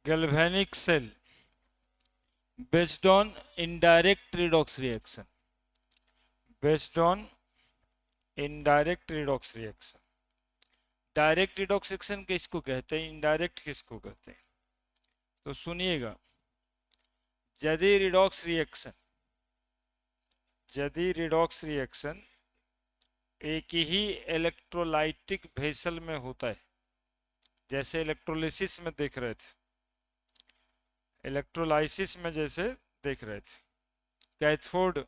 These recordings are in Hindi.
galvanic cell based on indirect redox reaction, based on indirect redox reaction. Direct redox reaction किसको कहते हैं, इनडायरेक्ट किसको कहते हैं? तो सुनिएगा, यदि रिडॉक्स रिएक्शन, यदि रिडॉक्स रिएक्शन एक ही इलेक्ट्रोलाइटिक वेसल में होता है, जैसे इलेक्ट्रोलिसिस में देख रहे थे, इलेक्ट्रोलाइसिस में जैसे देख रहे थे, कैथोड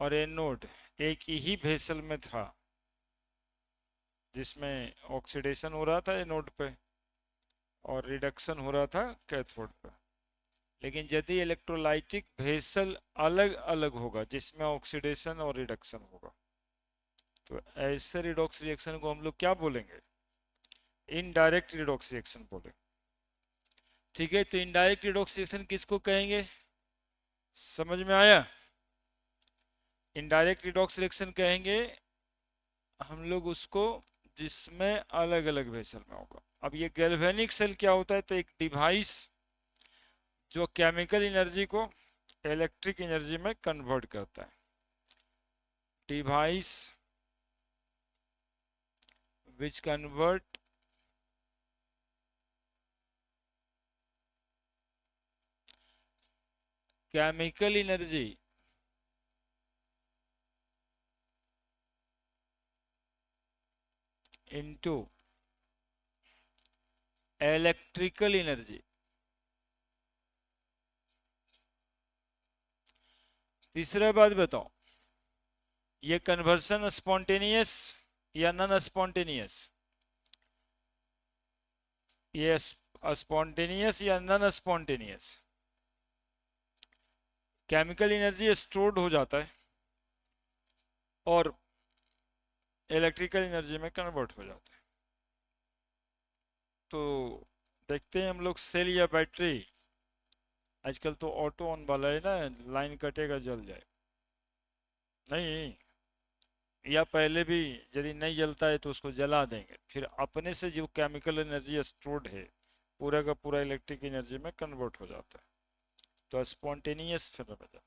और एनोड एक ही वेसल में था, जिसमें ऑक्सीडेशन हो रहा था एनोड पे और रिडक्शन हो रहा था कैथोड पे। लेकिन यदि इलेक्ट्रोलाइटिक वेसल अलग अलग होगा जिसमें ऑक्सीडेशन और रिडक्शन होगा, तो ऐसे रिडॉक्स रिएक्शन को हम लोग क्या बोलेंगे? इनडायरेक्ट रिडॉक्स रिएक्शन बोलेंगे। ठीक है, तो इनडायरेक्ट रिडॉक्स रिएक्शन किसको कहेंगे, समझ में आया? इनडायरेक्ट रिडॉक्स रिएक्शन कहेंगे हम लोग उसको जिसमें अलग अलग वेसल में होगा। अब ये गैल्वेनिक सेल क्या होता है? तो एक डिवाइस जो केमिकल एनर्जी को इलेक्ट्रिक एनर्जी में कन्वर्ट करता है, device which convert chemical energy into electrical energy. तीसरा बात बताओ, ये कन्वर्सन स्पॉन्टेनियस या नॉन स्पॉन्टेनियस? ये स्पॉन्टेनियस या non spontaneous? Chemical energy stored हो जाता है और इलेक्ट्रिकल एनर्जी में कन्वर्ट हो जाता है। तो देखते हैं हम लोग, सेल या बैटरी, आजकल तो ऑटो ऑन वाला है ना, लाइन कटेगा जल जाए, नहीं, या पहले भी यदि नहीं जलता है तो उसको जला देंगे, फिर अपने से जो केमिकल एनर्जी स्टोर्ड है पूरा का पूरा इलेक्ट्रिक एनर्जी में कन्वर्ट हो जाता है। तो स्पॉन्टेनियस फिनोमेना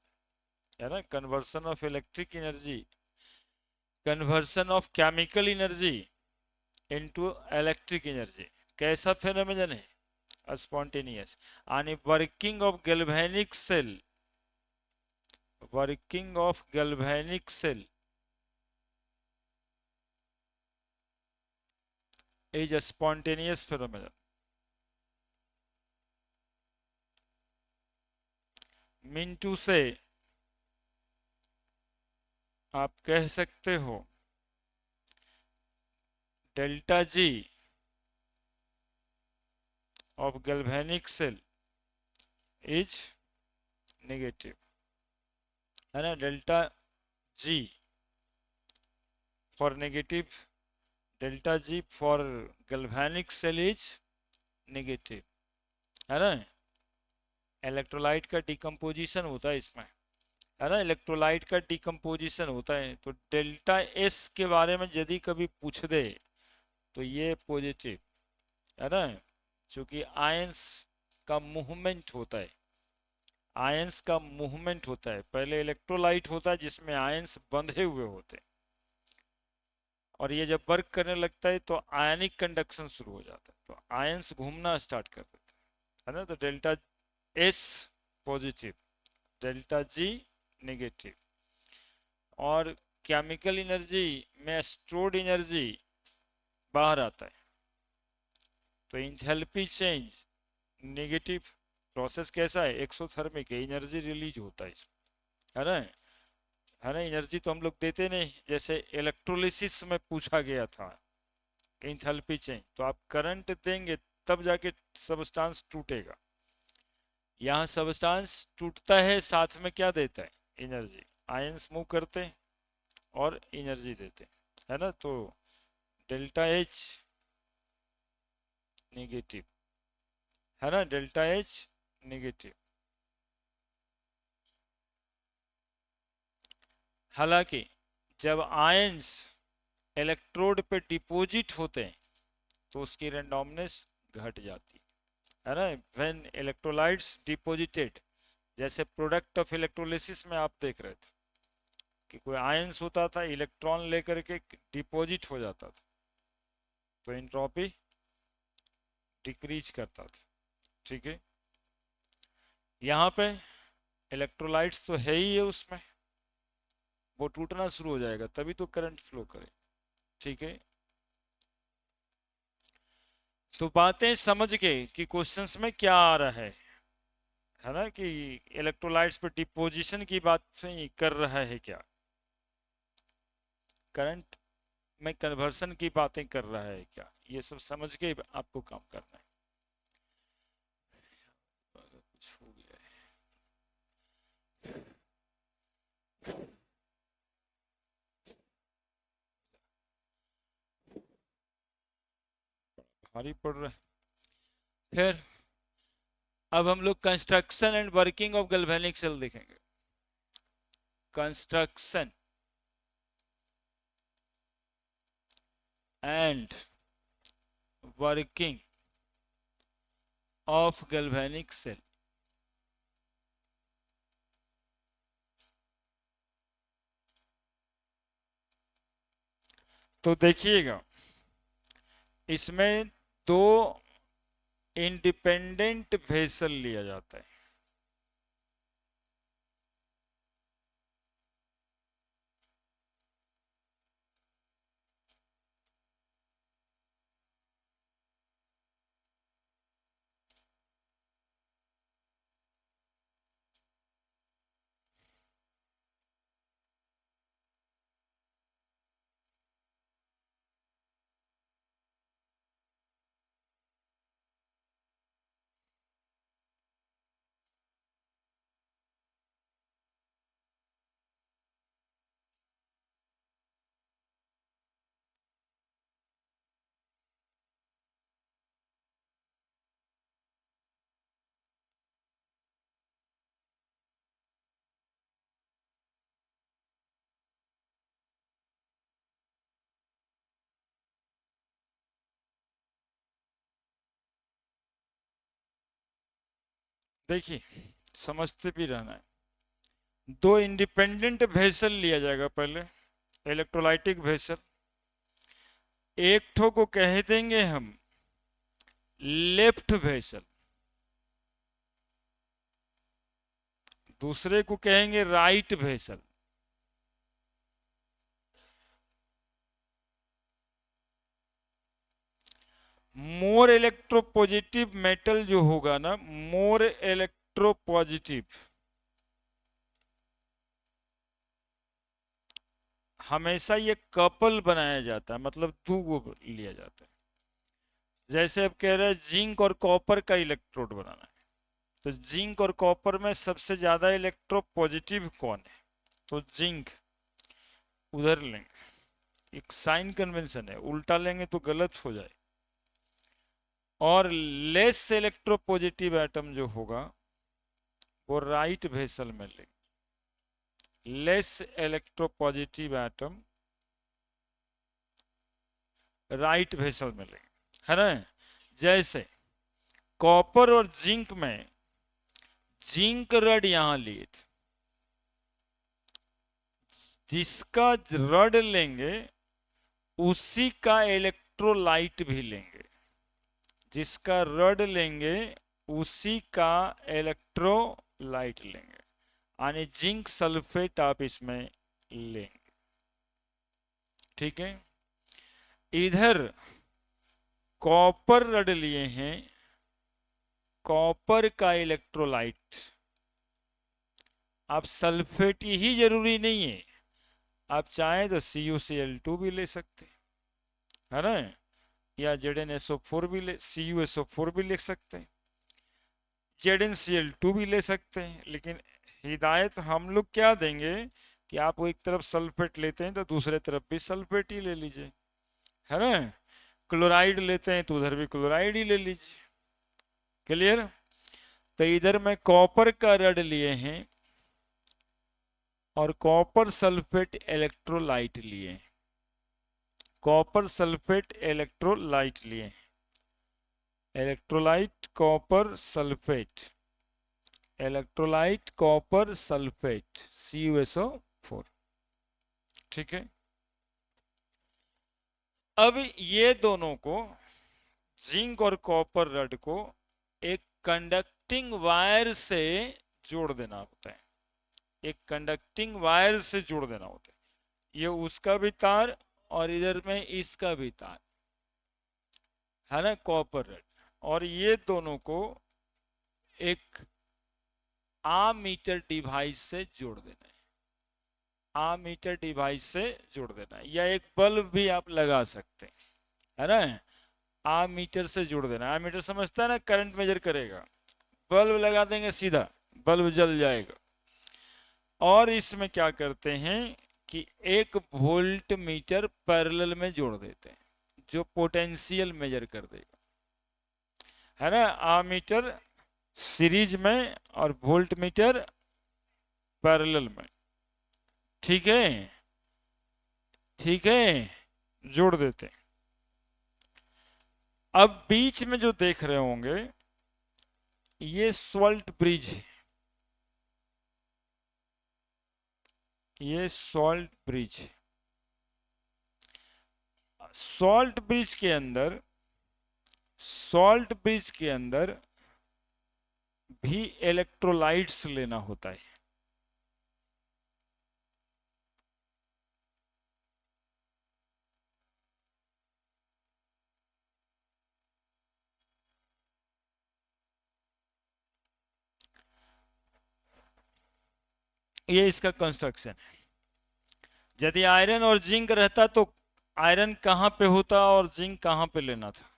है ना, conversion of electric energy, conversion of chemical energy into electric energy. कैसा फिनोमेनन है? स्पॉन्टेनियस। आणि working of galvanic cell, working of galvanic cell is a spontaneous phenomenon। मिंटू से आप कह सकते हो delta G of galvanic cell is negative, है ना, delta G for negative, delta G for galvanic cell is negative, है ना। इलेक्ट्रोलाइट का डिकम्पोजिशन होता है इसमें, है ना, इलेक्ट्रोलाइट का डिकम्पोजिशन होता है, तो डेल्टा एस के बारे में यदि कभी पूछ दे तो ये पॉजिटिव, है ना, क्योंकि आयंस का मूवमेंट होता है, आयंस का मूवमेंट होता है। पहले इलेक्ट्रोलाइट होता है जिसमें आयंस बंधे हुए होते हैं, और ये जब वर्क करने लगता है तो आयनिक कंडक्शन शुरू हो जाता है, तो आयंस घूमना स्टार्ट कर देते हैं, है ना। तो delta S positive, delta G negative. और केमिकल एनर्जी में स्टोर्ड एनर्जी बाहर आता है, तो इंथैल्पी चेंज नेगेटिव। प्रोसेस कैसा है? एक्सोथर्मिक है, एनर्जी रिलीज होता है इसमें, है ना, एनर्जी तो हम लोग देते नहीं, जैसे इलेक्ट्रोलिसिस में पूछा गया था इंथैल्पी चेंज, तो आप करंट देंगे तब जाके सबस्टांस टूटेगा। यहाँ सबस्टांस टूटता है, साथ में क्या देता है? एनर्जी। आयंस मूव करते हैं और एनर्जी देते हैं, है ना। तो डेल्टा एच नेगेटिव, है ना, डेल्टा एच नेगेटिव। हालांकि जब आयंस इलेक्ट्रोड पे डिपॉजिट होते हैं तो उसकी रैंडमनेस घट जाती है, है ना, व्हेन इलेक्ट्रोलाइट्स डिपोजिटेड, जैसे प्रोडक्ट ऑफ इलेक्ट्रोलिसिस में आप देख रहे थे कि कोई आयंस होता था, इलेक्ट्रॉन लेकर के डिपॉजिट हो जाता था, तो एंट्रोपी डिक्रीज करता था। ठीक है, यहाँ पे इलेक्ट्रोलाइट्स तो है ही है उसमें, वो टूटना शुरू हो जाएगा तभी तो करंट फ्लो करे। ठीक है, तो बातें समझ गए कि क्वेश्चंस में क्या आ रहा है ना, कि इलेक्ट्रोलाइट्स पे डिपोजिशन की बात से कर रहा है क्या, करंट में कन्वर्सन की बातें कर रहा है क्या, ये सब समझ के आपको काम करना है। कुछ हो गया है, भारी पड़ रहा है। फिर अब हम लोग construction and working of galvanic cell देखेंगे। Construction and working of galvanic cell. तो देखिएगा, इसमें दो इंडिपेंडेंट वेसल लिया जाता है। देखिए, समझते भी रहना है। दो इंडिपेंडेंट वेसल लिया जाएगा पहले, इलेक्ट्रोलाइटिक वेसल। एक ठो को कह देंगे हम लेफ्ट वेसल, दूसरे को कहेंगे right vessel. More electropositive metal जो होगा ना, मोर इलेक्ट्रोपॉजिटिव, हमेशा ये कपल बनाया जाता है, मतलब दो को लिया जाता है। जैसे अब कह रहे हैं जिंक और कॉपर का इलेक्ट्रोड बनाना है, तो जिंक और कॉपर में सबसे ज्यादा इलेक्ट्रोपॉजिटिव कौन है, तो जिंक उधर लेंगे। एक साइन कन्वेंशन है, उल्टा लेंगे तो गलत हो जाए। और लेस इलेक्ट्रोपॉजिटिव एटम जो होगा वो राइट वेसल में लेंगे। Less electropositive atom right vessel में लेंगे, है ना। जैसे कॉपर और जिंक में जिंक रड यहां लिए थे, जिसका रड लेंगे उसी का इलेक्ट्रोलाइट भी लेंगे, जिसका रड लेंगे उसी का इलेक्ट्रोलाइट लेंगे, यानी जिंक सल्फेट आप इसमें लेंगे। ठीक है, इधर कॉपर रड लिए हैं, कॉपर का इलेक्ट्रोलाइट। आप सल्फेट ही जरूरी नहीं है, आप चाहें तो CuCl2 भी ले सकते हैं, है ना, या ZnSO4 भी ले, CuSO4 भी लिख सकते हैं, ZnCl2 भी ले सकते हैं। लेकिन हिदायत हम लोग क्या देंगे कि आप एक तरफ सल्फेट लेते हैं तो दूसरे तरफ भी सल्फेट ही ले लीजिए, है ना। क्लोराइड लेते हैं तो उधर भी क्लोराइड ही ले लीजिए। क्लियर। तो इधर में कॉपर का रड लिए हैं और कॉपर सल्फेट इलेक्ट्रोलाइट लिए, कॉपर सल्फेट इलेक्ट्रोलाइट लिए। Electrolyte copper sulphate, electrolyte copper sulphate CuSO4। ठीक है, अब ये दोनों को, जिंक और कॉपर रड को एक कंडक्टिंग वायर से जोड़ देना होता है, एक कंडक्टिंग वायर से जोड़ देना होता है। ये उसका भी तार और इधर में इसका भी तार है ना, कॉपर रड, और ये दोनों को एक आमीटर डिवाइस से जोड़ देना है, आमीटर डिवाइस से जोड़ देना है, या एक बल्ब भी आप लगा सकते हैं, है ना। आमीटर से जोड़ देना, आमीटर समझता है ना, करंट मेजर करेगा, बल्ब लगा देंगे सीधा बल्ब जल जाएगा। और इसमें क्या करते हैं कि एक वोल्ट मीटर पैरेलल में जोड़ देते हैं जो पोटेंशियल मेजर कर देगा, है ना। आमीटर सीरीज में और वोल्ट मीटर पैरेलल में। ठीक है, ठीक है, जोड़ देते हैं। अब बीच में जो देख रहे होंगे ये सॉल्ट ब्रिज है, ये सॉल्ट ब्रिज है। सॉल्ट ब्रिज के अंदर, सॉल्ट ब्रिज के अंदर भी इलेक्ट्रोलाइट्स लेना होता है। ये इसका कंस्ट्रक्शन है। यदि आयरन और जिंक रहता तो आयरन कहां पे होता और जिंक कहां पे लेना था।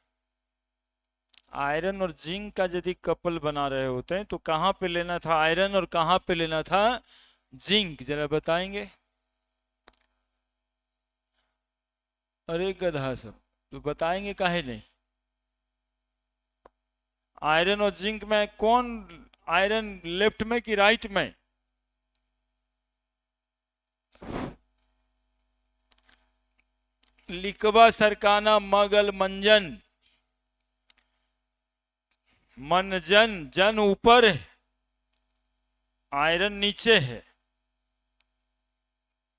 आयरन और जिंक का यदि कपल बना रहे होते हैं तो कहां पे लेना था आयरन और कहां पे लेना था जिंक, जरा बताएंगे। अरे गधा सब, तो बताएंगे काहे नहीं। आयरन और जिंक में कौन, आयरन लेफ्ट में कि राइट में। लिकवा सरकाना मगल मंजन, मनजन, जन ऊपर है आयरन नीचे है,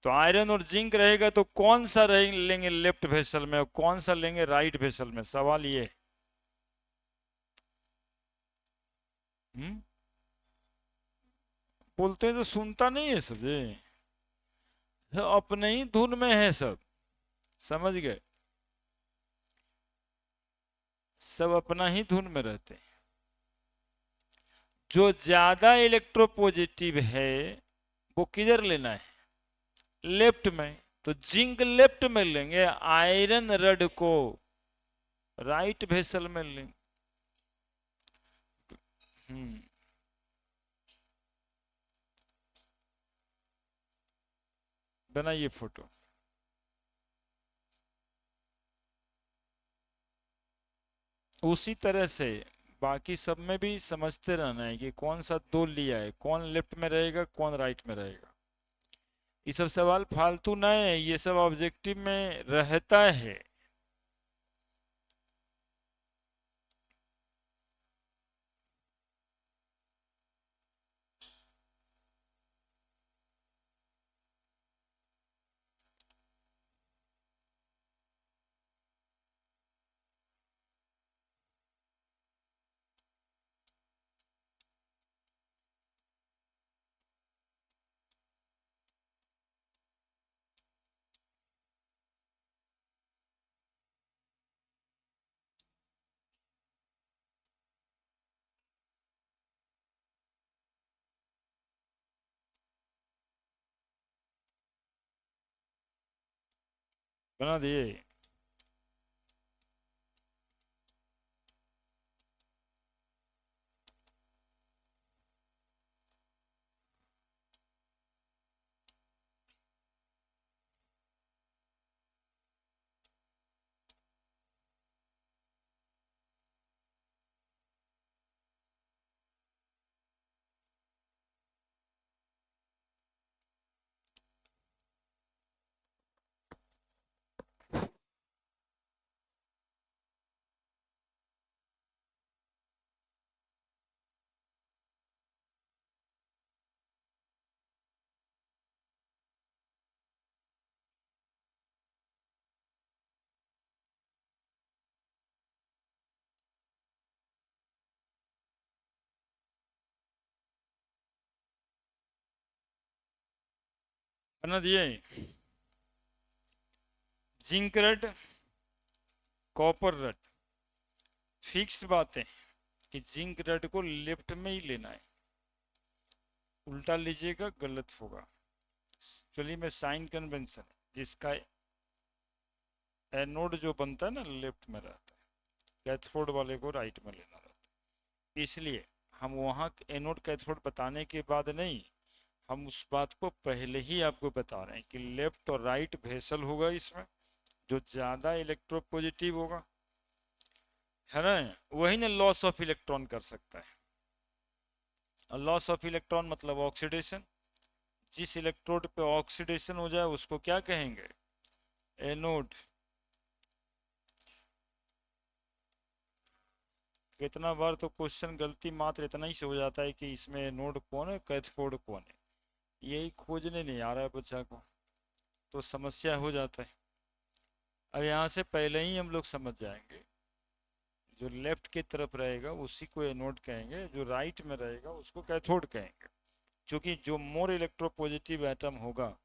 तो आयरन और जिंक रहेगा तो कौन सा लेंगे लेफ्ट वेसल में और कौन सा लेंगे राइट वेसल में, सवाल ये। हम्म, बोलते हैं तो सुनता नहीं है सब ये, तो अपने ही धुन में है सब, समझ गए, सब अपना ही धुन में रहते हैं। जो ज्यादा इलेक्ट्रोपॉजिटिव है वो किधर लेना है, लेफ्ट में, तो जिंक लेफ्ट में लेंगे, आयरन रड को राइट वेसल में लेंगे। हम्म, बनाइए फोटो। उसी तरह से बाकी सब में भी समझते रहना है कि कौन सा दो लिया है, कौन लेफ्ट में रहेगा कौन राइट में रहेगा। ये सब सवाल फालतू नहीं है, ये सब ऑब्जेक्टिव में रहता है। बना दिए। ना दिए zinc rod, copper rod, fix बात है कि जिंक रड को लेफ्ट में ही लेना है, उल्टा लीजिएगा गलत होगा। चलिए मैं साइन कन्वेंशन, जिसका एनोड जो बनता है ना लेफ्ट में रहता है, कैथोड वाले को राइट में लेना रहता है, इसलिए हम वहाँ एनोड कैथोड बताने के बाद नहीं, हम उस बात को पहले ही आपको बता रहे हैं कि लेफ्ट और राइट वेसल होगा इसमें, जो ज्यादा इलेक्ट्रोपॉजिटिव होगा, है ना, वही ना लॉस ऑफ इलेक्ट्रॉन कर सकता है। और लॉस ऑफ इलेक्ट्रॉन मतलब ऑक्सीडेशन, जिस इलेक्ट्रोड पे ऑक्सीडेशन हो जाए उसको क्या कहेंगे, एनोड। कितना बार तो क्वेश्चन गलती मात्र इतना ही से हो जाता है कि इसमें एनोड कौन है कैथोड कौन है, यही खोजने नहीं आ रहा है बच्चा को, तो समस्या हो जाता है। अब यहाँ से पहले ही हम लोग समझ जाएंगे, जो लेफ्ट की तरफ रहेगा उसी को एनोड कहेंगे, जो राइट में रहेगा उसको कैथोड कहेंगे, क्योंकि जो मोर इलेक्ट्रोपॉजिटिव एटम होगा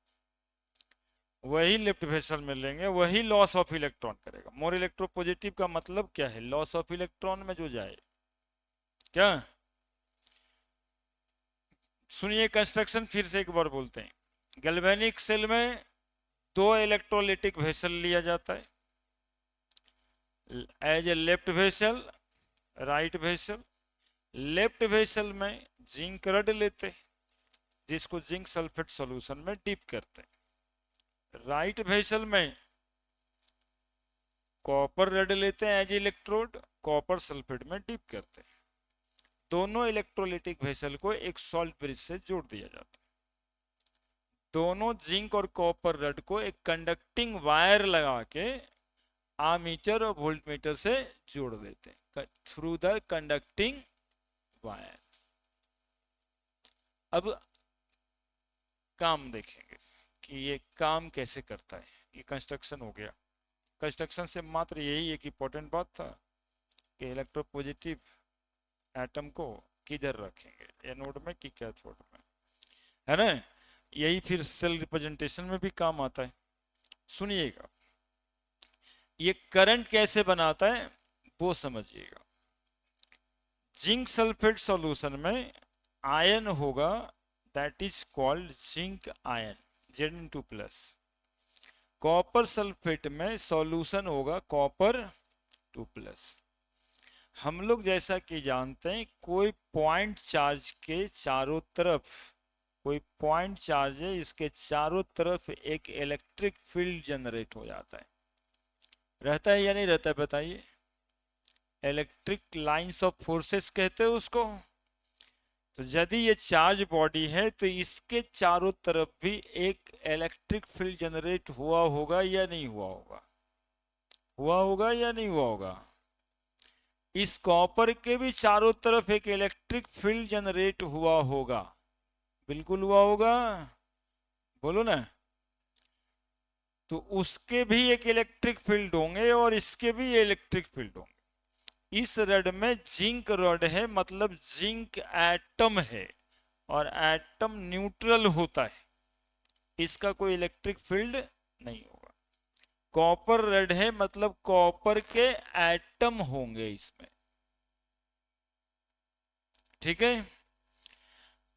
वही लेफ्ट वेसल में लेंगे, वही लॉस ऑफ इलेक्ट्रॉन करेगा। मोर इलेक्ट्रोपॉजिटिव का मतलब क्या है, लॉस ऑफ इलेक्ट्रॉन में जो जाए, क्या सुनिए कंस्ट्रक्शन फिर से एक बार बोलते हैं। गैल्वेनिक सेल में दो इलेक्ट्रोलिटिक वेसल लिया जाता है, as a left vessel, right vessel. Left vessel में जिंक रड लेते हैं, जिसको जिंक सल्फेट सॉल्यूशन में डिप करते हैं। राइट वेसल में कॉपर रड लेते हैं एज इलेक्ट्रोड, कॉपर सल्फेट में डिप करते हैं। दोनों इलेक्ट्रोलिटिक वेसल को एक सॉल्ट ब्रिज से जोड़ दिया जाता है। दोनों जिंक और कॉपर रड को एक कंडक्टिंग वायर लगा के आमीटर और वोल्टमीटर से जोड़ देते हैं, थ्रू द कंडक्टिंग वायर। अब काम देखेंगे कि ये काम कैसे करता है। ये कंस्ट्रक्शन हो गया। कंस्ट्रक्शन से मात्र यही एक इंपॉर्टेंट बात था कि इलेक्ट्रोपॉजिटिव एटम को किधर रखेंगे, एनोड में कि कैथोड में, है ना। यही फिर सेल रिप्रेजेंटेशन में भी काम आता है। सुनिएगा, ये करंट कैसे बनाता है वो समझिएगा। जिंक सल्फेट सॉल्यूशन में आयन होगा, that is called zinc ion, Zn2+। Copper sulphate में सॉल्यूशन होगा कॉपर 2+। हम लोग जैसा कि जानते हैं, कोई पॉइंट चार्ज के चारों तरफ, कोई पॉइंट चार्ज है, इसके चारों तरफ एक इलेक्ट्रिक फील्ड जनरेट हो जाता है, रहता है या नहीं रहता है बताइए। इलेक्ट्रिक लाइंस ऑफ फोर्सेस कहते हैं उसको। तो यदि ये चार्ज बॉडी है तो इसके चारों तरफ भी एक इलेक्ट्रिक फील्ड जनरेट हुआ होगा या नहीं हुआ होगा, हुआ होगा या नहीं हुआ होगा। इस कॉपर के भी चारों तरफ एक इलेक्ट्रिक फील्ड जनरेट हुआ होगा, बिल्कुल हुआ होगा, बोलो ना। तो उसके भी एक इलेक्ट्रिक फील्ड होंगे और इसके भी इलेक्ट्रिक फील्ड होंगे। इस रड में जिंक रड है, मतलब जिंक एटम है, और एटम न्यूट्रल होता है, इसका कोई इलेक्ट्रिक फील्ड नहीं होगा। कॉपर रड है, मतलब कॉपर के एटम होंगे इसमें, ठीक है।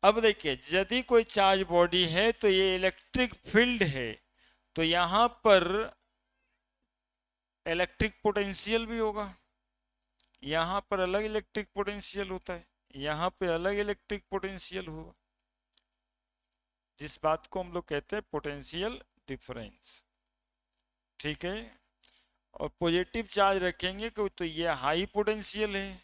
अब देखिए, यदि कोई चार्ज बॉडी है तो ये इलेक्ट्रिक फील्ड है, तो यहां पर इलेक्ट्रिक पोटेंशियल भी होगा। यहां पर अलग इलेक्ट्रिक पोटेंशियल होता है, यहां पे अलग इलेक्ट्रिक पोटेंशियल होगा, जिस बात को हम लोग कहते हैं पोटेंशियल डिफरेंस, ठीक है। और पॉजिटिव चार्ज रखेंगे तो ये हाई पोटेंशियल है,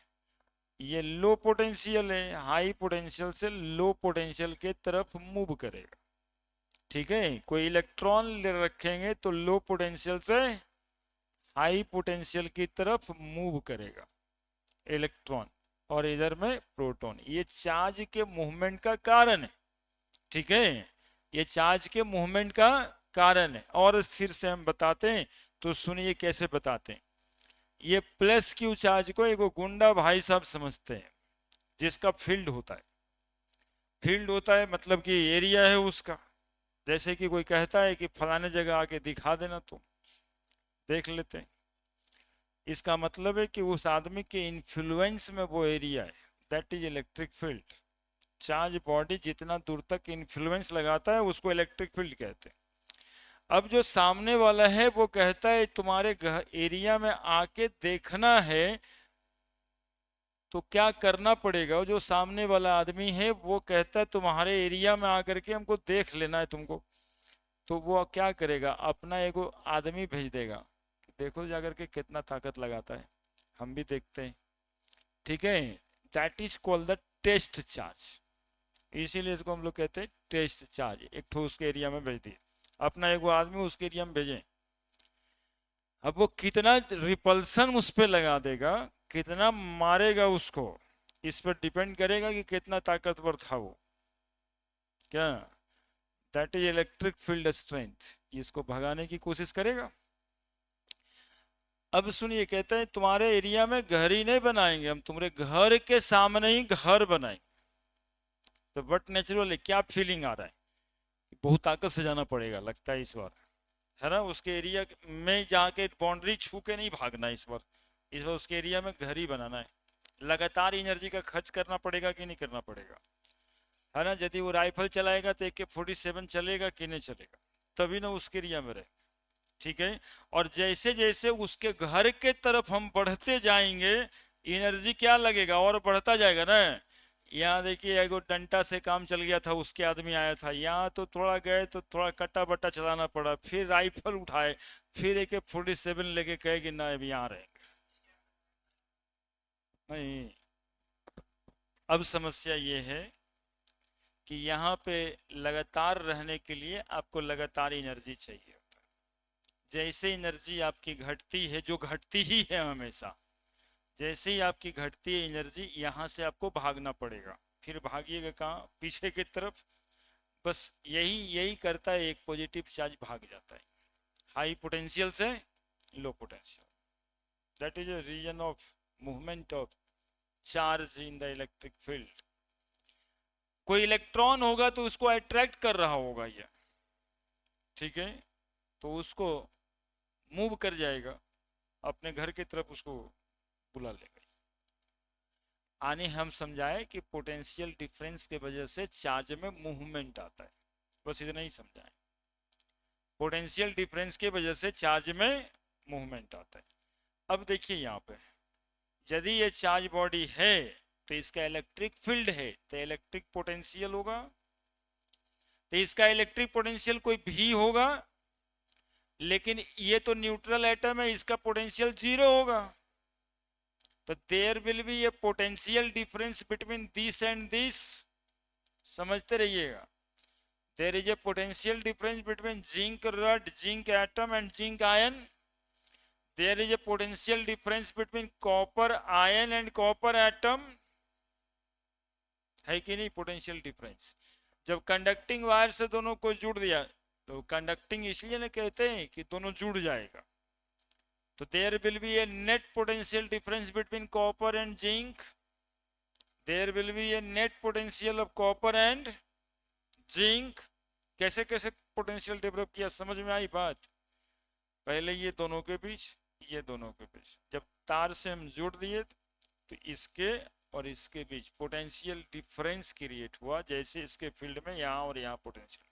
ये लो पोटेंशियल है, हाई पोटेंशियल से लो पोटेंशियल के तरफ मूव करेगा, ठीक है। कोई इलेक्ट्रॉन रखेंगे तो लो पोटेंशियल से हाई पोटेंशियल की तरफ मूव करेगा इलेक्ट्रॉन, और इधर में प्रोटॉन। ये चार्ज के मूवमेंट का कारण है, ठीक है, ये चार्ज के मूवमेंट का कारण है। और फिर से हम बताते हैं, तो सुनिए कैसे बताते हैं। ये प्लस क्यू चार्ज को एक गुंडा भाई साहब समझते हैं, जिसका फील्ड होता है, फील्ड होता है मतलब कि एरिया है उसका, जैसे कि कोई कहता है कि फलाने जगह आके दिखा देना, तो देख लेते हैं। इसका मतलब है कि उस आदमी के इन्फ्लुएंस में वो एरिया है, that is electric field. Charge body जितना दूर तक इन्फ्लुएंस लगाता है उसको इलेक्ट्रिक फील्ड कहते हैं। अब जो सामने वाला है वो कहता है तुम्हारे एरिया में आके देखना है, तो क्या करना पड़ेगा? जो सामने वाला आदमी है वो कहता है तुम्हारे एरिया में आकर के हमको देख लेना है तुमको, तो वो क्या करेगा? अपना एक आदमी भेज देगा, देखो जाकर के कितना ताकत लगाता है, हम भी देखते हैं। ठीक है, that is called the test charge. इसीलिए इसको हम लोग कहते हैं टेस्ट चार्ज। एक ठो उसके एरिया में भेज दिए, अपना एक आदमी उसके एरिया में भेजें, अब वो कितना रिपल्सन उस पर लगा देगा, कितना मारेगा उसको, इस पर डिपेंड करेगा कि कितना ताकतवर था वो। क्या? That is electric field strength. इसको भगाने की कोशिश करेगा। अब सुनिए, कहते हैं तुम्हारे एरिया में घर ही नहीं बनाएंगे हम, तुम्हारे घर के सामने ही घर बनाएंगे। तो बट नेचुरली क्या फीलिंग आ रहा है? बहुत ताकत से जाना पड़ेगा लगता है इस बार, है ना? उसके एरिया में जाके बाउंड्री छू के नहीं भागना इस बार उसके एरिया में घर ही बनाना है। लगातार एनर्जी का खर्च करना पड़ेगा कि नहीं करना पड़ेगा, है ना? यदि वो राइफल चलाएगा तो AK-47 चलेगा कि नहीं चलेगा, तभी ना उसके एरिया में रहे। ठीक है, और जैसे जैसे उसके घर के तरफ हम बढ़ते जाएंगे, एनर्जी क्या लगेगा? और बढ़ता जाएगा ना। यहाँ देखिए एगो डंटा से काम चल गया था, उसके आदमी आया था यहाँ, तो थोड़ा गए तो थोड़ा कट्टा बट्टा चलाना पड़ा, फिर राइफल उठाए, फिर AK-47 लेके कहे कि ना अभी यहाँ रहेंगे। नहीं, अब समस्या ये है कि यहाँ पे लगातार रहने के लिए आपको लगातार एनर्जी चाहिए। जैसे एनर्जी आपकी घटती है, जो घटती ही है हमेशा, जैसे ही आपकी घटती है एनर्जी, यहाँ से आपको भागना पड़ेगा। फिर भागिएगा कहाँ? पीछे की तरफ। बस यही यही करता है, एक पॉजिटिव चार्ज भाग जाता है हाई पोटेंशियल से low potential. That is a reason of movement of charge in the electric field. कोई इलेक्ट्रॉन होगा तो उसको अट्रैक्ट कर रहा होगा ये, ठीक है, तो उसको मूव कर जाएगा अपने घर की तरफ, उसको बुला लेगा। आने हम समझाए कि पोटेंशियल डिफरेंस के वजह से चार्ज में मूवमेंट आता है, बस इतना ही समझाएं। पोटेंशियल डिफरेंस के वजह से चार्ज में मूवमेंट आता है। अब देखिए यहाँ पे, यदि ये चार्ज बॉडी है तो इसका इलेक्ट्रिक फील्ड है, तो इलेक्ट्रिक पोटेंशियल होगा, तो इसका इलेक्ट्रिक पोटेंशियल कोई भी होगा, लेकिन ये तो न्यूट्रल एटम है, इसका पोटेंशियल 0 होगा। तो there will be a potential difference between this and this. समझते रहिएगा, there is a potential difference between zinc rod, zinc atom and zinc ion. There is a potential difference between copper ion and copper atom. है कि नहीं पोटेंशियल डिफरेंस? जब कंडक्टिंग वायर से दोनों को जुड़ दिया, तो कंडक्टिंग इसलिए ना कहते हैं कि दोनों जुड़ जाएगा, तो there will be a net potential difference between copper and zinc. There will be a net potential of copper and zinc. कैसे कैसे पोटेंशियल डेवलप किया, समझ में आई बात? पहले ये दोनों के बीच, ये दोनों के बीच जब तार से हम जोड़ दिए, तो इसके और इसके बीच पोटेंशियल डिफरेंस क्रिएट हुआ, जैसे इसके फील्ड में यहाँ और यहाँ पोटेंशियल।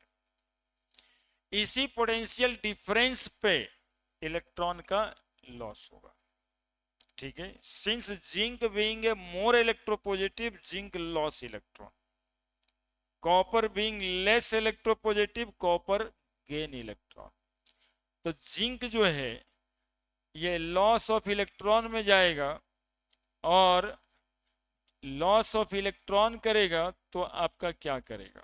इसी पोटेंशियल डिफरेंस पे इलेक्ट्रॉन का लॉस होगा। ठीक है, since zinc being a more electropositive, zinc loss electron, copper being less electropositive, copper gain electron. तो जिंक जो है ये लॉस ऑफ इलेक्ट्रॉन में जाएगा, और लॉस ऑफ इलेक्ट्रॉन करेगा तो आपका क्या करेगा?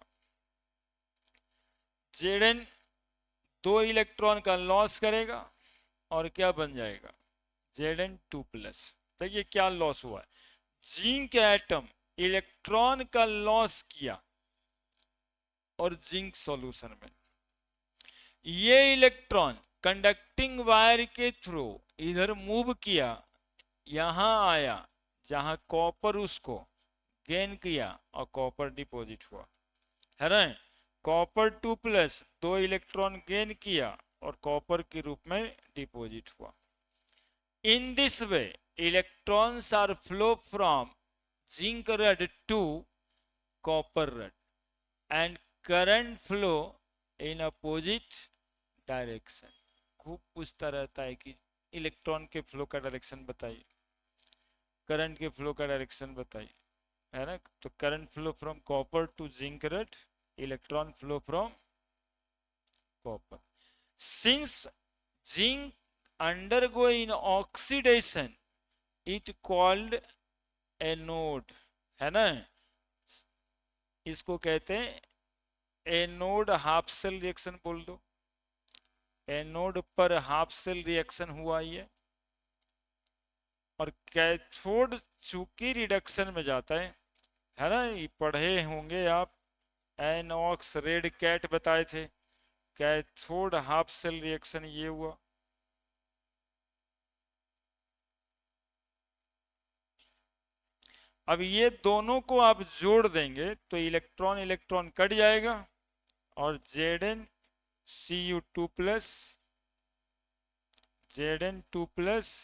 Zn 2 इलेक्ट्रॉन का लॉस करेगा, और क्या बन जाएगा? Zn2+। देखिए क्या लॉस हुआ है, जिंक एटम इलेक्ट्रॉन का लॉस किया, और जिंक सॉल्यूशन में ये इलेक्ट्रॉन कंडक्टिंग वायर के थ्रू इधर मूव किया, यहां आया जहां कॉपर उसको गेन किया, और कॉपर डिपॉजिट हुआ, है ना? कॉपर 2+, 2 इलेक्ट्रॉन गेन किया और कॉपर के रूप में डिपॉजिट हुआ। In this way electrons are flow from zinc rod to copper rod and current flow in opposite direction. खूब पूछता रहता है कि इलेक्ट्रॉन के फ्लो का डायरेक्शन बताइए, करंट के फ्लो का डायरेक्शन बताइए, है ना। तो current flow from copper to zinc rod, electron flow from copper. Since zinc undergo in oxidation it called anode, है ना। इसको कहते हैं एनोड हाफ सेल रिएक्शन बोल दो। एनोड पर हाफ सेल रिएक्शन हुआ ये, और कैथोड चूंकि रिडक्शन में जाता है ना। ये पढ़े होंगे आप, एनॉक्स रेड कैट बताए थे। कैथोड हाफ सेल रिएक्शन ये हुआ। अब ये दोनों को आप जोड़ देंगे तो इलेक्ट्रॉन इलेक्ट्रॉन कट जाएगा और Zn Cu2+, Zn2+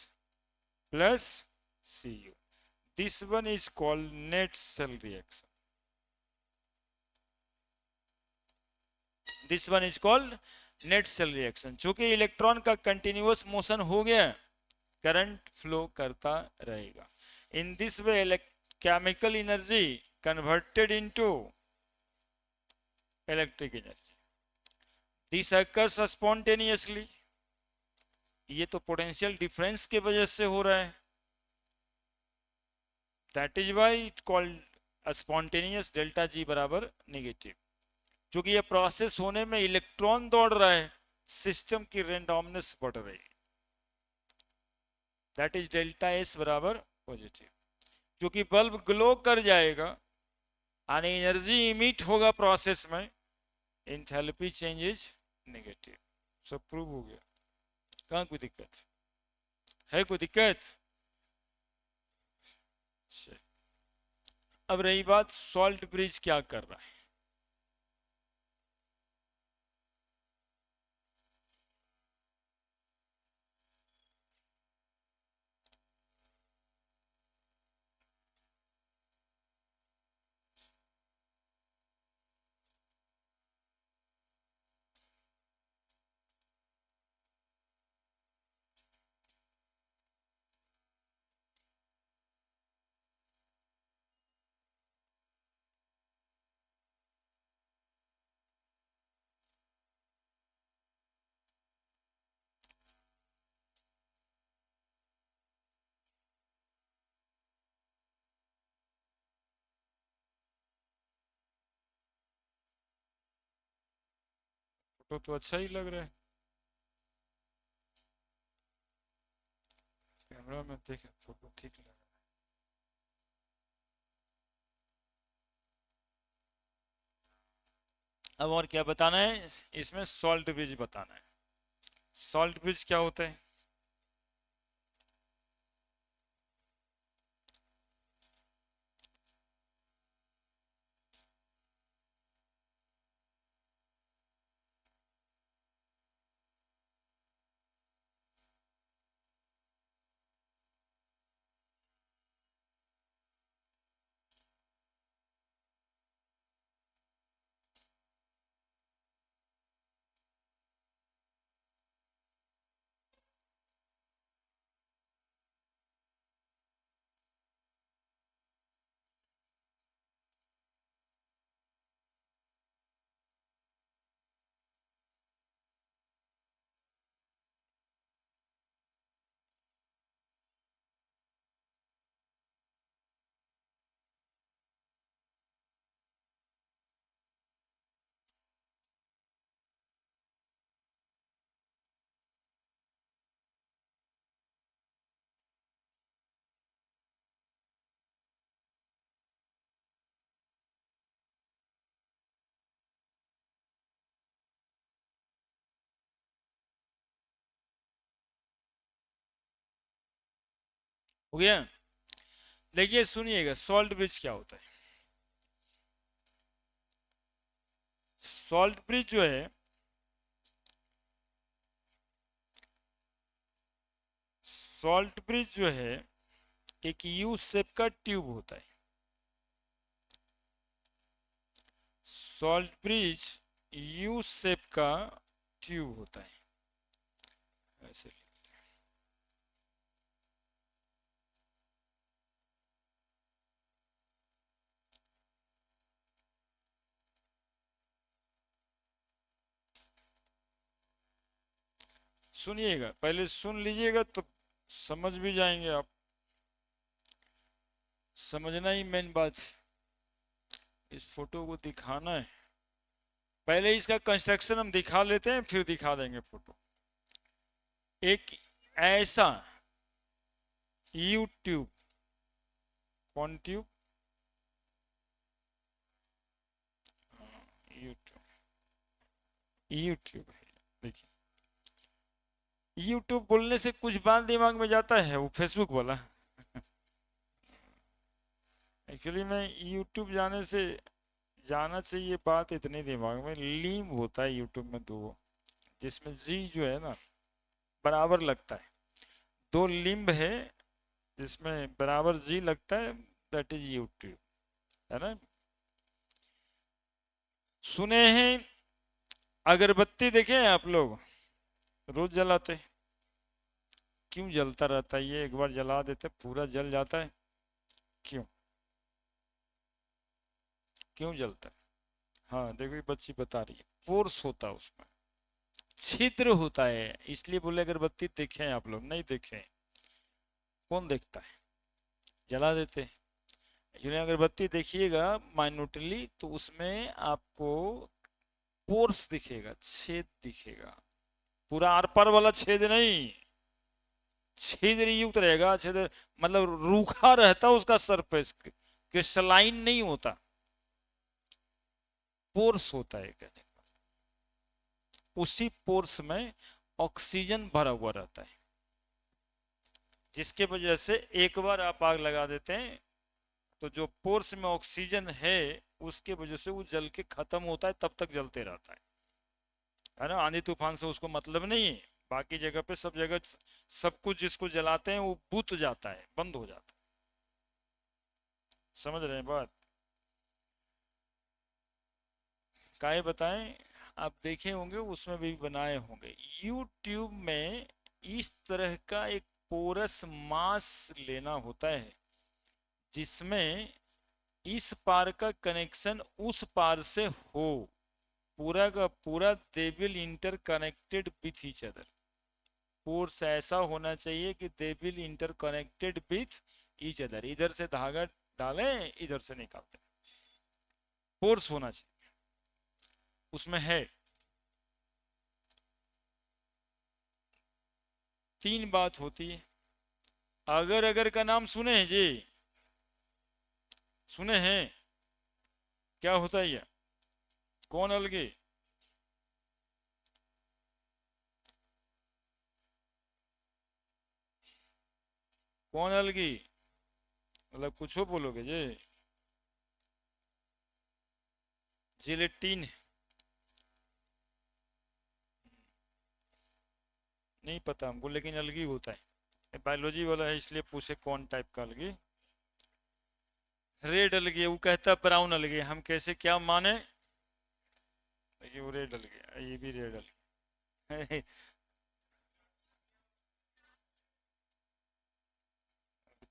plus Cu. This one is called net cell reaction. This one is called net cell reaction. चूंकि इलेक्ट्रॉन का कंटिन्यूअस मोशन हो गया, करंट फ्लो करता रहेगा। इन this way chemical energy converted into electric energy. This occurs spontaneously. ये तो पोटेंशियल डिफरेंस के वजह से हो रहा है। That is why it called spontaneous. Delta G बराबर नेगेटिव। क्योंकि ये प्रोसेस होने में इलेक्ट्रॉन दौड़ रहा है, सिस्टम की रेंडमनेस बढ़ रही है। दैट इज डेल्टा एस बराबर पॉजिटिव। क्योंकि बल्ब ग्लो कर जाएगा और एनर्जी इमिट होगा प्रोसेस में, एंथैल्पी चेंज इज नेगेटिव। सब प्रूव हो गया। कहाँ कोई दिक्कत है? कोई दिक्कत? अब रही बात सॉल्ट ब्रिज क्या कर रहा है। फोटो तो अच्छा ही लग रहा है, कैमरा में देख फोटो ठीक लग रहा है। अब और क्या बताना है इसमें? सॉल्ट ब्रिज बताना है। सॉल्ट ब्रिज क्या होता है? हो गया? देखिए सुनिएगा, सॉल्ट ब्रिज क्या होता है। सॉल्ट ब्रिज जो है, सॉल्ट ब्रिज जो है एक यू शेप का ट्यूब होता है। सॉल्ट ब्रिज यू शेप का ट्यूब होता है, ऐसे। सुनिएगा, पहले सुन लीजिएगा तो समझ भी जाएंगे आप। समझना ही मेन बात है। इस फोटो को दिखाना है, पहले इसका कंस्ट्रक्शन हम दिखा लेते हैं, फिर दिखा देंगे फोटो। एक ऐसा यूट्यूब, कौन ट्यूब? यूट्यूब, यूट्यूब है। देखिए, यूट्यूब बोलने से कुछ बात दिमाग में जाता है, वो फेसबुक वाला। एक्चुअली में यूट्यूब जाने से जाना चाहिए बात इतनी दिमाग में, लीम होता है यूट्यूब में दो, जिसमें जी जो है ना बराबर लगता है। दो लिम्ब है जिसमें बराबर जी लगता है, दैट इज यूट्यूब, है ना। सुने हैं, अगरबत्ती देखे हैं आप लोग, रोज जलाते हैं। क्यों जलता रहता है ये? एक बार जला देते पूरा जल जाता है, क्यों? क्यों जलता है? हाँ देखो, ये बच्ची बता रही है, फोर्स होता है उसमें, छिद्र होता है, इसलिए बोले अगरबत्ती देखे हैं आप लोग? नहीं देखे हैं। कौन देखता है? जला देते हैं। एक्चुअली अगरबत्ती देखिएगा माइन्यूटली तो उसमें आपको पोर्स दिखेगा, छेद दिखेगा, पूरा आर पार वाला छेद नहीं, छिद्र युक्त रहेगा। छिद्र मतलब रूखा रहता उसका सरफेस, क्रिस्टलाइन नहीं होता, पोर्स होता है कहने का। उसी पोर्स में ऑक्सीजन भरा हुआ रहता है, जिसके वजह से एक बार आप आग लगा देते हैं तो जो पोर्स में ऑक्सीजन है उसके वजह से वो जल के खत्म होता है, तब तक जलते रहता है ना। आंधी तूफान से उसको मतलब नहीं है, बाकी जगह पे सब जगह सब कुछ जिसको जलाते हैं वो बुझ जाता है, बंद हो जाता है। समझ रहे हैं बात? काहे बताएं, आप देखे होंगे उसमें भी बनाए होंगे यूट्यूब में। इस तरह का एक पोरस मास लेना होता है जिसमें इस पार का कनेक्शन उस पार से हो, पूरा का पूरा they will inter connected with each other. Force ऐसा होना चाहिए कि they will inter connected with each other, इधर से धागा डालें इधर से निकालते, फोर्स होना चाहिए उसमें है। तीन बात होती है। अगर अगर का नाम सुने हैं जी? सुने हैं? क्या होता है ये? कौन अलगे? कौन अलगी? मतलब कुछ हो बोलोगे जी? जिलेटिन? नहीं पता हमको, लेकिन अलगी होता है, बायोलॉजी वाला है इसलिए पूछे कौन टाइप का अलगी। रेड अलगी, वो कहता ब्राउन अलगी, हम कैसे क्या माने? देखिए वो रेड अलगी, ये भी रेड अलगी।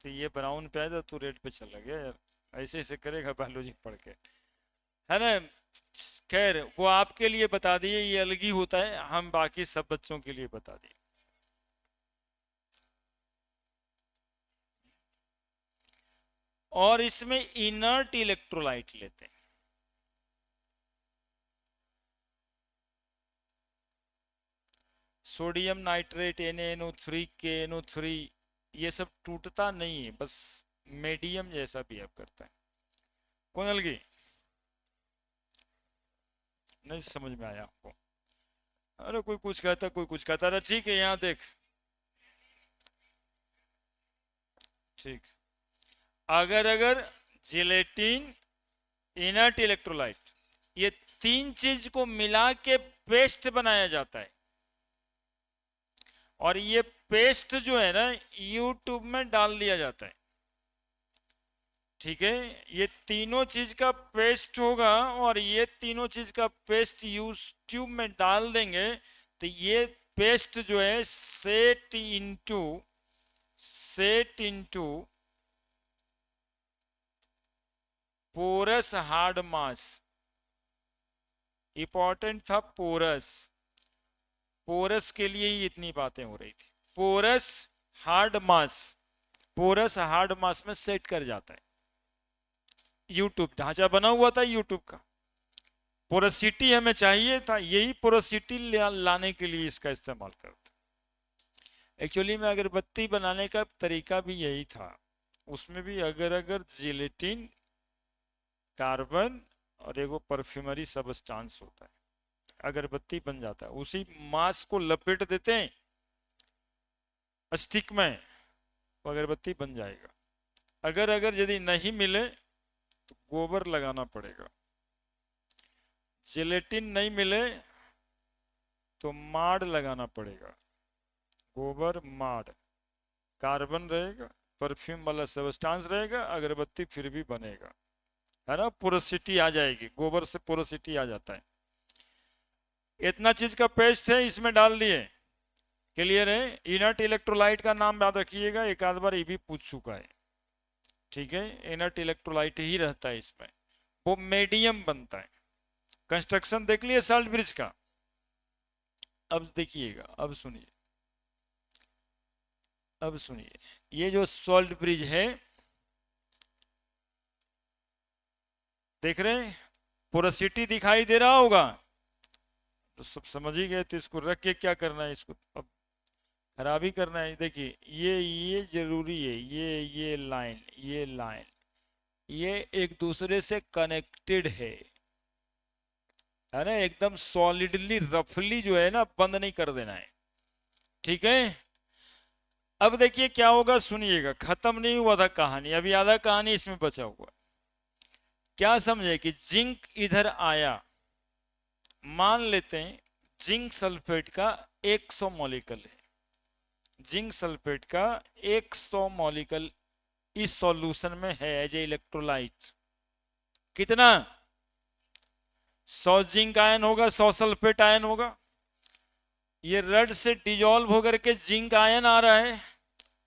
तो ये ब्राउन पे है तो तू रेड पे चला गया यार, ऐसे ऐसे करेगा बायोलॉजी पढ़ के, है ना। खैर वो आपके लिए बता दिए ये अलगी होता है, हम बाकी सब बच्चों के लिए बता दिए। और इसमें इनर्ट इलेक्ट्रोलाइट लेते हैं। सोडियम नाइट्रेट, NaNO3, KNO3, ये सब टूटता नहीं है, बस मीडियम जैसा बिहेव करता है। कौन अलगी? नहीं समझ में आया आपको? अरे कोई कुछ कहता कोई कुछ कहता, अरे ठीक है यहाँ देख, ठीक। अगर अगर जिलेटिन इनर्ट इलेक्ट्रोलाइट, ये तीन चीज को मिला के पेस्ट बनाया जाता है, और ये पेस्ट जो है ना यूट्यूब में डाल दिया जाता है। ठीक है, ये तीनों चीज का पेस्ट होगा और ये तीनों चीज का पेस्ट यूट्यूब में डाल देंगे तो ये पेस्ट जो है set into porous hard mass. Important था पोरस, पोरस के लिए ही इतनी बातें हो रही थी। Porous hard mass, porous hard mass में सेट कर जाता है। यूट्यूब ढांचा बना हुआ था यूट्यूब का, पोरसिटी हमें चाहिए था, यही पोरसिटी लाने के लिए इसका इस्तेमाल करते। एक्चुअली में अगरबत्ती बनाने का तरीका भी यही था, उसमें भी अगर अगर जिलेटिन, कार्बन और एक वो परफ्यूमरी सबस्टांस होता है, अगरबत्ती बन जाता है। उसी मास को लपेट देते हैं स्टिक में, तो अगरबत्ती बन जाएगा। अगर अगर यदि नहीं मिले तो गोबर लगाना पड़ेगा, जिलेटिन नहीं मिले तो माड़ लगाना पड़ेगा, गोबर माड़, कार्बन रहेगा, परफ्यूम वाला सबस्टांस रहेगा, अगरबत्ती फिर भी बनेगा, है ना। पोरोसिटी आ जाएगी, गोबर से पोरोसिटी आ जाता है। इतना चीज का पेस्ट है, इसमें डाल दिए, क्लियर है। इनर्ट इलेक्ट्रोलाइट का नाम याद रखिएगा, एक आध बार ये भी पूछ चुका है। ठीक है, इनर्ट इलेक्ट्रोलाइट ही रहता है इसमें, वो मीडियम बनता है। कंस्ट्रक्शन देख लिए साल्ट ब्रिज का, अब देखिएगा, अब सुनिए, अब सुनिए। ये जो सॉल्ट ब्रिज है देख रहे हैं, पोरोसिटी दिखाई दे रहा होगा, तो सब समझ ही गए। तो इसको रख के क्या करना है, इसको अब खराब ही करना है। देखिए ये जरूरी है, ये लाइन, ये लाइन, ये एक दूसरे से कनेक्टेड है ना, एकदम सॉलिडली रफली जो है ना बंद नहीं कर देना है। ठीक है, अब देखिए क्या होगा, सुनिएगा, खत्म नहीं हुआ था कहानी, अभी आधा कहानी इसमें बचा हुआ। क्या समझे कि जिंक इधर आया, मान लेते हैं जिंक सल्फेट का 100 मॉलिक्यूल है, जिंक सल्फेट का 100 मॉलिक्यूल इस सॉल्यूशन में है एज ए इलेक्ट्रोलाइट। कितना? 100 जिंक आयन होगा, 100 सल्फेट आयन होगा। ये रड से डिजोल्व होकर के जिंक आयन आ रहा है,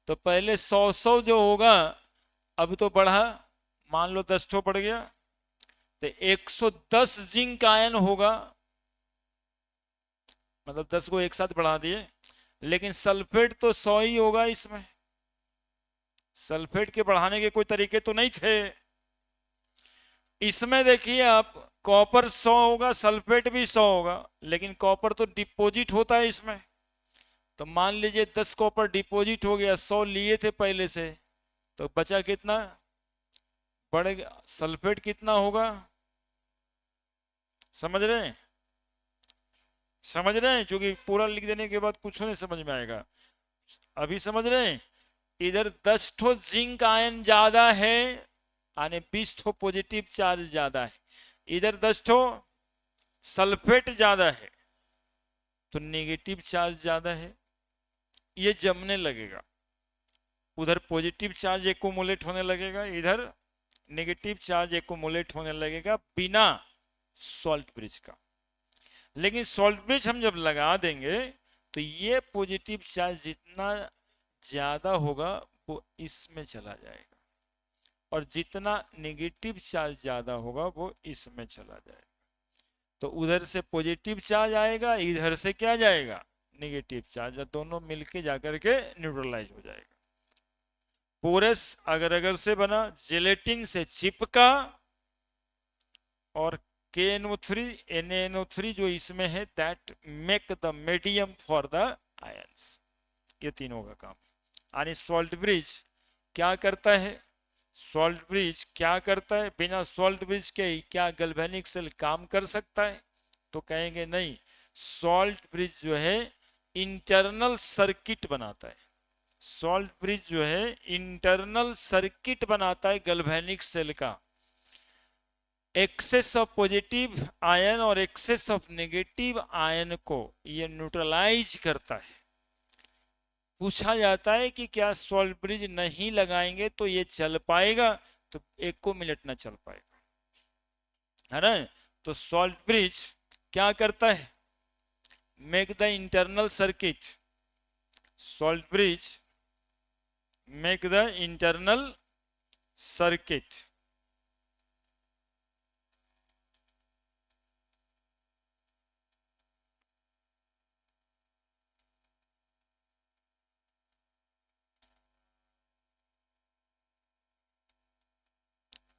तो पहले 100 जो होगा, अब तो बढ़ा, मान लो 10 ठो बढ़ गया, तो 110 जिंक आयन होगा, मतलब 10 को एक साथ बढ़ा दिए। लेकिन सल्फेट तो 100 ही होगा इसमें, सल्फेट के बढ़ाने के कोई तरीके तो नहीं थे। इसमें देखिए आप, कॉपर 100 होगा, सल्फेट भी 100 होगा, लेकिन कॉपर तो डिपॉजिट होता है इसमें। तो मान लीजिए 10 कॉपर डिपॉजिट हो गया, 100 लिए थे पहले से, तो बचा कितना, बढ़ेगा। सल्फेट कितना होगा, समझ रहे हैं, समझ रहे हैं, क्योंकि पूरा लिख देने के बाद कुछ नहीं समझ में आएगा। अभी समझ रहे हैं, इधर 10 ठो जिंक आयन ज्यादा है, यानी 20 ठो पॉजिटिव चार्ज ज्यादा है, इधर 10 ठो सल्फेट ज्यादा है, तो नेगेटिव चार्ज ज्यादा है, ये जमने लगेगा। उधर पॉजिटिव चार्ज एक्यूमुलेट होने लगेगा, इधर नेगेटिव चार्ज एक्यूमुलेट होने लगेगा, बिना सॉल्ट ब्रिज का। लेकिन सॉल्ट ब्रिज हम जब लगा देंगे तो ये पॉजिटिव चार्ज जितना ज्यादा होगा वो इसमें चला जाएगा, और जितना नेगेटिव चार्ज ज्यादा होगा वो इसमें चला जाएगा। तो उधर से पॉजिटिव चार्ज आएगा, इधर से क्या जाएगा, नेगेटिव चार्ज, दोनों मिलके जाकर के न्यूट्रलाइज हो जाएगा। पोरस अगर अगर से बना, जेलेटिन से चिपका, और KNO3 NaNO3 जो इसमें है, that make the medium for the ions. ये तीनों का काम। यानी सॉल्ट ब्रिज क्या करता है, सॉल्ट ब्रिज क्या करता है, बिना सॉल्ट ब्रिज के क्या गैल्वेनिक सेल काम कर सकता है? तो कहेंगे नहीं, सॉल्ट ब्रिज जो है इंटरनल सर्किट बनाता है, सॉल्ट ब्रिज जो है इंटरनल सर्किट बनाता है गैल्वेनिक सेल का। एक्सेस ऑफ पॉजिटिव आयन और एक्सेस ऑफ नेगेटिव आयन को ये न्यूट्रलाइज करता है। पूछा जाता है कि क्या सॉल्ट ब्रिज नहीं लगाएंगे तो ये चल पाएगा, तो 1 मिनट ना चल पाएगा, है ना। तो सॉल्ट ब्रिज क्या करता है, make the internal circuit, salt bridge make the internal circuit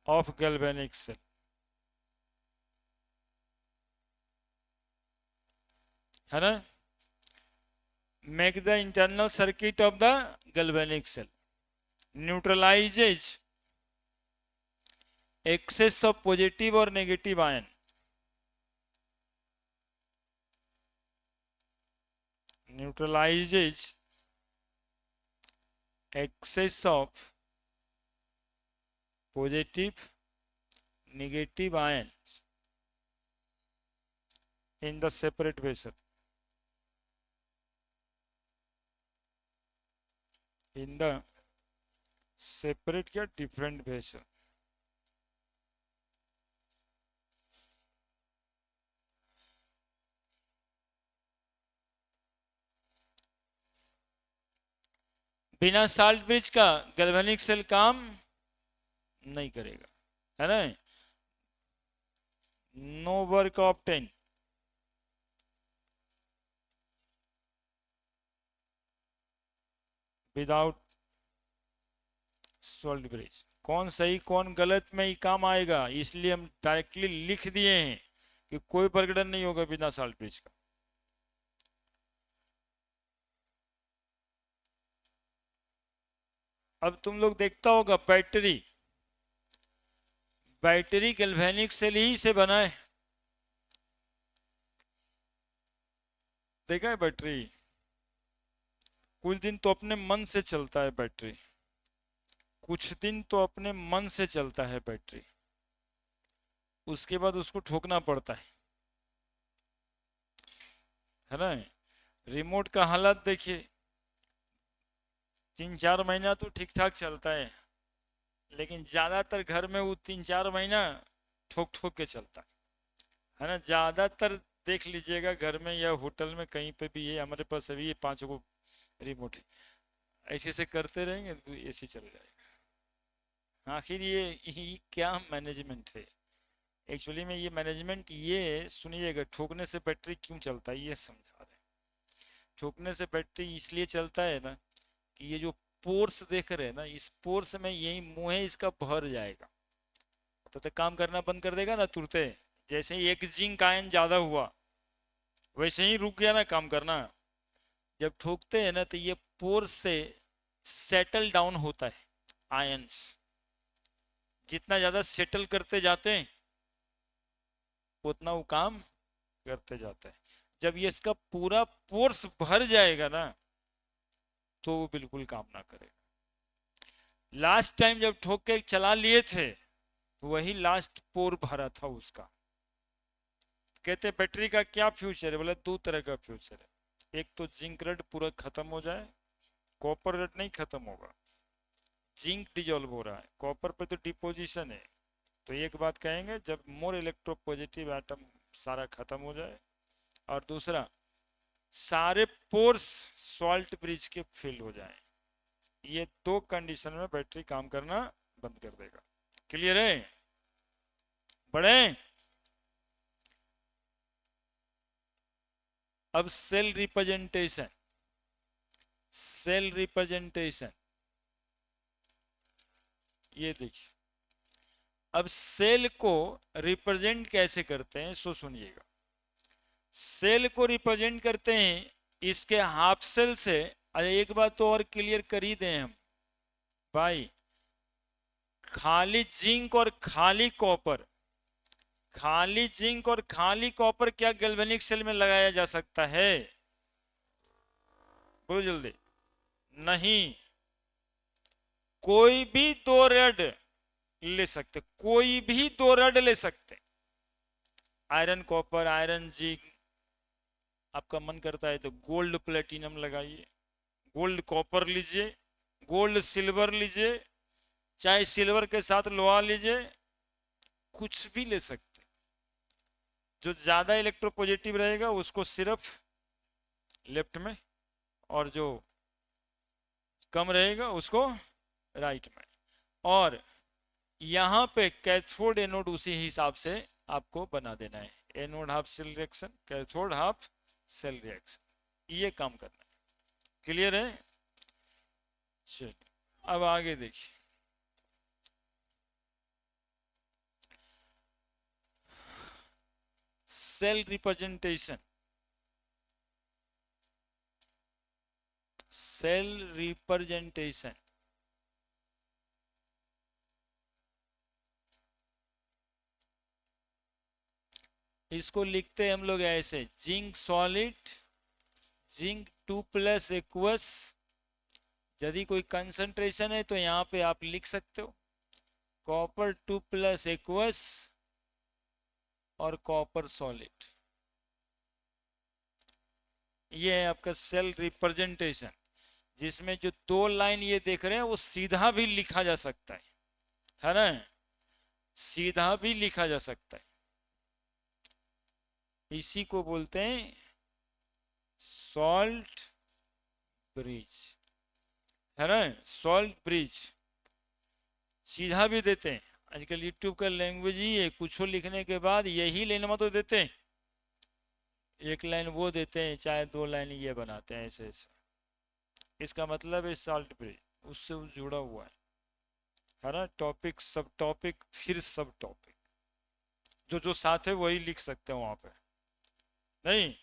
of galvanic cell, है ना। make the internal circuit of the galvanic cell, neutralizes excess of positive or negative ion, neutralizes excess of positive negative ions in the separate vessel, in the separate क्या different vessel। बिना साल्ट ब्रिज का गैल्वेनिक सेल काम नहीं करेगा, है ना। No work obtain without salt bridge. कौन सही कौन गलत में ही काम आएगा, इसलिए हम डायरेक्टली लिख दिए हैं कि कोई प्रकटन नहीं होगा बिना सॉल्ट ब्रिज का। अब तुम लोग देखता होगा बैटरी, बैटरी गैल्वेनिक सेल ही से बना है, देखा है बैटरी। कुछ दिन तो अपने मन से चलता है बैटरी, कुछ दिन तो अपने मन से चलता है बैटरी, उसके बाद उसको ठोकना पड़ता है ना। रिमोट का हालत देखिए, 3-4 महीना तो ठीक ठाक चलता है, लेकिन ज्यादातर घर में वो 3-4 महीना ठोक ठोक के चलता है ना। ज्यादातर देख लीजिएगा घर में या होटल में कहीं पे भी है, हमारे पास अभी ये 5 को रिमोट, ऐसे से करते रहेंगे तो एसी चल जाएगा। आखिर ये क्या मैनेजमेंट है एक्चुअली में। ये मैनेजमेंट, ये सुनिएगा, ठोकने से बैटरी क्यों चलता है ये समझा रहे हैं। ठोकने से बैटरी इसलिए चलता है ना कि ये जो पोर्स देख रहे हैं ना, इस पोर्स में यही मुंह है इसका भर जाएगा, तो काम करना बंद कर देगा ना तुरते। जैसे ही एक जिंक आयन ज्यादा हुआ वैसे ही रुक गया ना काम करना। जब ठोकते हैं ना तो ये पोर्स से सेटल डाउन होता है आयंस, जितना ज्यादा सेटल करते जाते हैं उतना वो काम करते जाता है। जब ये इसका पूरा पोर्स भर जाएगा ना तो वो बिल्कुल काम ना करेगा। लास्ट टाइम जब ठोक के चला लिए थे तो वही लास्ट पोर भरा था उसका। कहते बैटरी का क्या फ्यूचर है, बोले 2 तरह का फ्यूचर है। एक तो जिंक रेड पूरा खत्म हो जाए, कॉपर रेड नहीं खत्म होगा, जिंक डिजोल्व हो रहा है, कॉपर पे तो डिपोजिशन है। तो एक बात कहेंगे, जब मोर इलेक्ट्रोपॉजिटिव एटम सारा खत्म हो जाए, और दूसरा सारे पोर्स सॉल्ट ब्रिज के फिल हो जाएं, ये 2 कंडीशन में बैटरी काम करना बंद कर देगा। क्लियर है, बढ़े। अब सेल रिप्रेजेंटेशन, सेल रिप्रेजेंटेशन ये देखिए। अब सेल को रिप्रेजेंट कैसे करते हैं सो सुनिएगा। सेल को रिप्रेजेंट करते हैं इसके हाफ सेल से। एक बात तो और क्लियर कर ही दें हम भाई, खाली जिंक और खाली कॉपर, खाली जिंक और खाली कॉपर क्या गैल्वेनिक सेल में लगाया जा सकता है? बोलो जल्दी। नहीं, कोई भी 2 रेड ले सकते, कोई भी दो रड ले सकते, आयरन कॉपर, आयरन जिंक। आपका मन करता है तो गोल्ड प्लेटिनम लगाइए, गोल्ड कॉपर लीजिए, गोल्ड सिल्वर लीजिए, चाहे सिल्वर के साथ लोहा लीजिए, कुछ भी ले सकते। जो ज्यादा इलेक्ट्रोपॉजिटिव रहेगा उसको सिर्फ लेफ्ट में, और जो कम रहेगा उसको राइट में। और यहां पे कैथोड एनोड उसी हिसाब से आपको बना देना है, anode half cell reaction, cathode half cell reaction, ये काम करना है। क्लियर है? चलिए अब आगे देखिए, सेल रिप्रेजेंटेशन, सेल रिप्रेजेंटेशन। इसको लिखते हैं हम लोग ऐसे, जिंक सॉलिड, जिंक 2+ एक्वस। यदि कोई कंसंट्रेशन है तो यहां पे आप लिख सकते हो कॉपर 2+ एक्वस और कॉपर सॉलिड। ये है आपका सेल रिप्रेजेंटेशन, जिसमें जो दो लाइन ये देख रहे हैं वो सीधा भी लिखा जा सकता है ना, सीधा भी लिखा जा सकता है। इसी को बोलते हैं सॉल्ट ब्रिज, है ना, सॉल्ट ब्रिज। सीधा भी देते हैं, आजकल यूट्यूब का लैंग्वेज ही है, कुछ लिखने के बाद यही लाइन में तो देते हैं, एक लाइन वो देते हैं, चाहे दो लाइन ये बनाते हैं, ऐसे ऐसे। इसका मतलब है सॉल्ट ब्रिज, उससे जुड़ा हुआ है ना, टॉपिक सब टॉपिक फिर सब टॉपिक, जो जो साथ है वही लिख सकते हैं वहां पे। नहीं,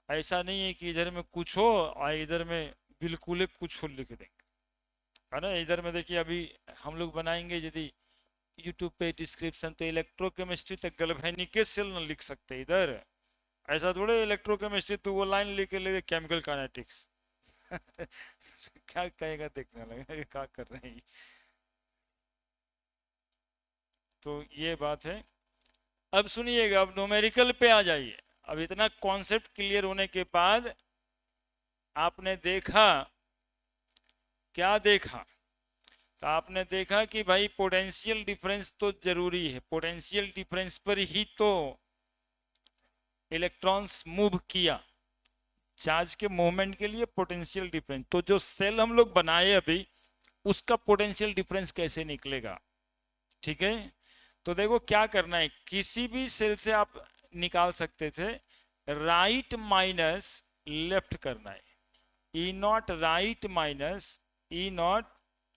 ऐसा नहीं है कि इधर में कुछ हो और इधर में बिल्कुल कुछ हो लिख देंगे, है ना। इधर में देखिए अभी हम लोग बनाएंगे यदि यूट्यूब पे डिस्क्रिप्शन, तो इलेक्ट्रोकेमिस्ट्री तक गैल्वेनिक सेल न लिख सकते इधर, ऐसा थोड़े इलेक्ट्रोकेमिस्ट्री तो वो लाइन लेके ले केमिकल काइनेटिक्स क्या कहेगा, देखने लगा क्या कर रहे हैं। तो ये बात है। अब सुनिएगा, अब न्यूमेरिकल पे आ जाइए। अब इतना कॉन्सेप्ट क्लियर होने के बाद आपने देखा, क्या देखा, तो आपने देखा कि भाई पोटेंशियल डिफरेंस तो जरूरी है, पोटेंशियल डिफरेंस पर ही तो इलेक्ट्रॉन्स मूव किया, चार्ज के मूवमेंट के लिए पोटेंशियल डिफरेंस। तो जो सेल हम लोग बनाए अभी, उसका पोटेंशियल डिफरेंस कैसे निकलेगा, ठीक है। तो देखो क्या करना है, किसी भी सेल से आप निकाल सकते थे, राइट माइनस लेफ्ट करना है, E naught right minus E naught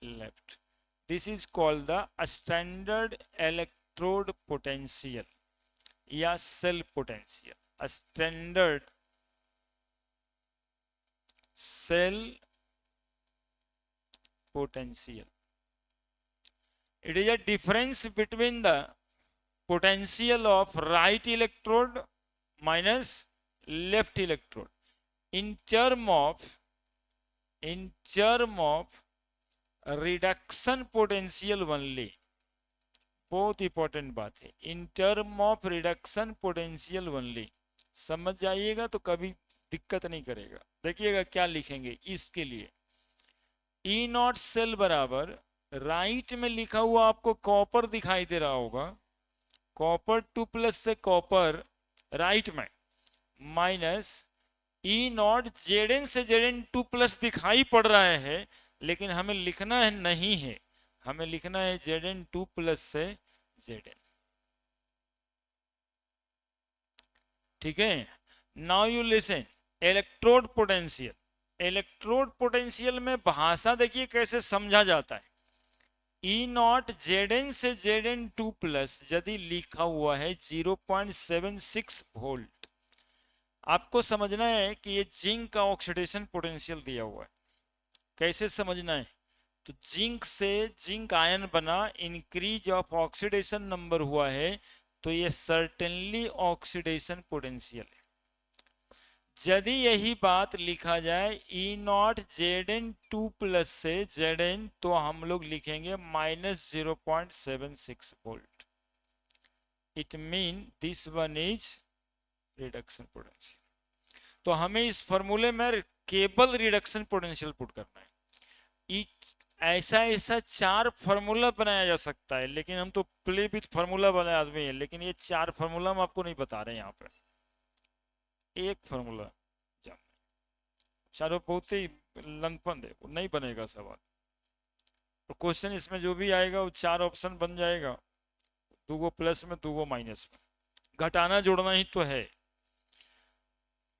left. This is called the standard electrode potential या cell potential, standard cell potential. It is a difference between the potential of right electrode minus left electrode in term of reduction potential only. बहुत इंपॉर्टेंट बात है, इन term of reduction potential only. समझ जाइएगा तो कभी दिक्कत नहीं करेगा। देखिएगा क्या लिखेंगे इसके लिए, ई नॉट सेल बराबर, राइट में लिखा हुआ आपको कॉपर दिखाई दे रहा होगा, कॉपर 2+ से कॉपर राइट में, माइनस ई नॉट जेड से जेड 2+ दिखाई पड़ रहा है, लेकिन हमें लिखना है नहीं है, हमें लिखना है जेड 2+ से जेड। ठीक है, now you listen, electrode potential. Electrode potential में भाषा देखिए कैसे समझा जाता है। ई नॉट जेड से जेड 2+ यदि लिखा हुआ है 0.76 वोल्ट, आपको समझना है कि ये जिंक का ऑक्सीडेशन पोटेंशियल दिया हुआ है। कैसे समझना है, तो जिंक से जिंक आयन बना, इंक्रीज ऑफ ऑक्सीडेशन नंबर हुआ है, तो ये सर्टेनली ऑक्सीडेशन पोटेंशियल है। यदि यही बात लिखा जाए E naught Z N two plus से जेड एन, तो हम लोग लिखेंगे -0.76 volt. It mean this one is reduction potential. तो हमें इस फॉर्मूले में केवल रिडक्शन पोटेंशियल पुट करना है। ऐसा ऐसा चार फार्मूला बनाया जा सकता है, लेकिन हम तो प्ले विथ फार्मूला वाले आदमी हैं, लेकिन ये चार फार्मूला हम आपको नहीं बता रहे हैं यहाँ पे। एक फार्मूला चारों बहुत ही लंपन है, वो नहीं बनेगा सवाल। तो क्वेश्चन इसमें जो भी आएगा वो चार ऑप्शन बन जाएगा, दूगो प्लस में दूगो माइनस में, घटाना जोड़ना ही तो है।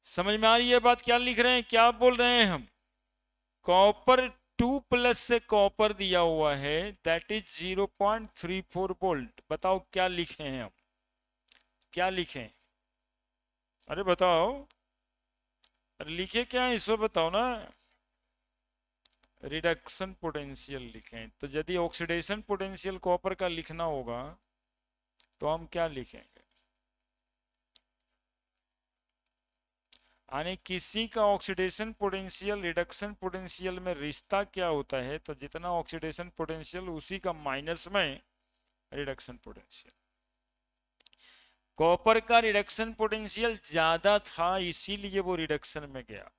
समझ में आ रही है बात? क्या लिख रहे हैं, क्या बोल रहे हैं हम? कॉपर 2 प्लस से कॉपर दिया हुआ है, दैट इज 0.34 वोल्ट। बताओ क्या लिखे हैं हम, क्या लिखे? अरे बताओ, अरे लिखे क्या है इसको बताओ ना। रिडक्शन पोटेंशियल लिखें, तो यदि ऑक्सीडेशन पोटेंशियल कॉपर का लिखना होगा तो हम क्या लिखेंगे? यानी किसी का ऑक्सीडेशन पोटेंशियल रिडक्शन पोटेंशियल में रिश्ता क्या होता है, तो जितना ऑक्सीडेशन पोटेंशियल उसी का माइनस में रिडक्शन पोटेंशियल। कॉपर का रिडक्शन पोटेंशियल ज्यादा था इसीलिए वो रिडक्शन में गया।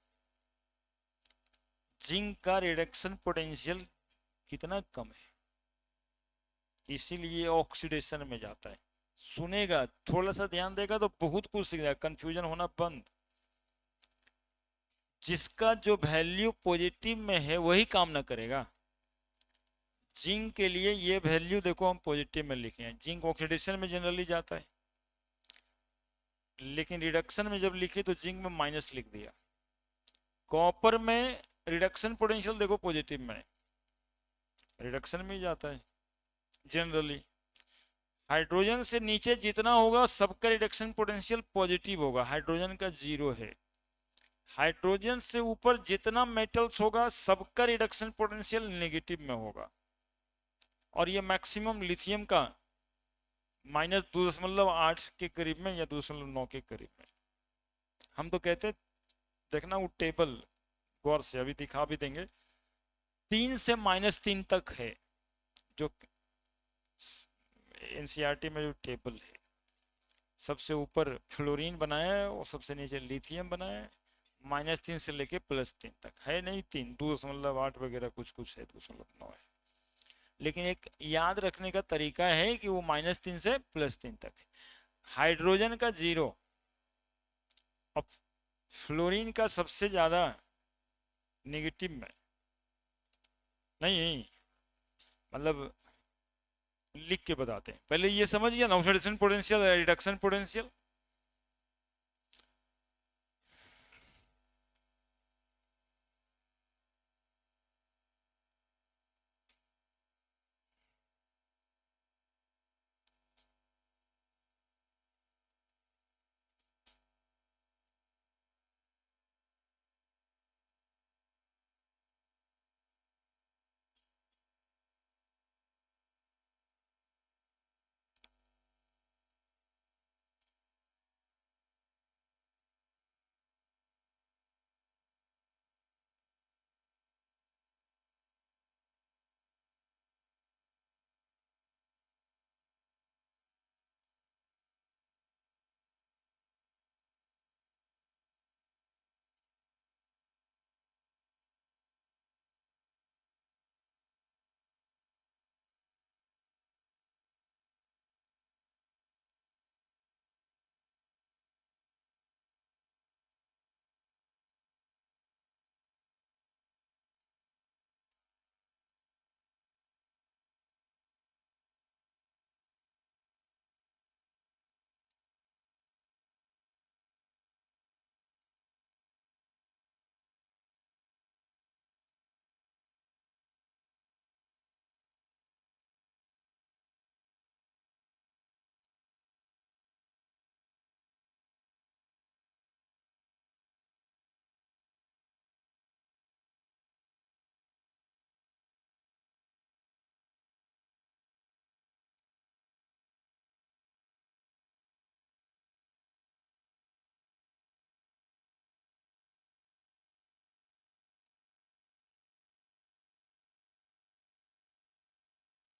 जिंक का रिडक्शन पोटेंशियल कितना कम है, इसीलिए ऑक्सीडेशन में जाता है। सुनेगा, थोड़ा सा ध्यान देगा तो बहुत कुछ सीख जाएगा, कंफ्यूजन होना बंद। जिसका जो वैल्यू पॉजिटिव में है वही काम ना करेगा। जिंक के लिए ये वैल्यू देखो हम पॉजिटिव में लिखे हैं, जिंक ऑक्सीडेशन में जनरली जाता है, लेकिन रिडक्शन में जब लिखे तो जिंक में माइनस लिख दिया। कॉपर में रिडक्शन पोटेंशियल देखो पॉजिटिव में, रिडक्शन में ही जाता है जनरली। हाइड्रोजन से नीचे जितना होगा सबका रिडक्शन पोटेंशियल पॉजिटिव होगा, हाइड्रोजन का जीरो है। हाइड्रोजन से ऊपर जितना मेटल्स होगा सबका रिडक्शन पोटेंशियल नेगेटिव में होगा। और ये मैक्सिमम लिथियम का -2.8 के करीब में या 2.9 के करीब में। हम तो कहते, देखना वो टेबल गौर से, अभी दिखा भी देंगे, 3 से -3 तक है जो एनसीईआरटी में जो टेबल है। सबसे ऊपर फ्लोरीन बनाया है और सबसे नीचे लिथियम बनाया है, -3 से लेके +3 तक है, नहीं 3 2.8 वगैरह कुछ कुछ है, 2.9 है। लेकिन एक याद रखने का तरीका है कि वो -3 से +3 तक है। हाइड्रोजन का जीरो और फ्लोरीन का सबसे ज्यादा नेगेटिव में, नहीं मतलब लिख के बताते हैं, पहले ये समझ गया ना, ऑक्सीडेशन पोटेंशियल रिडक्शन पोटेंशियल।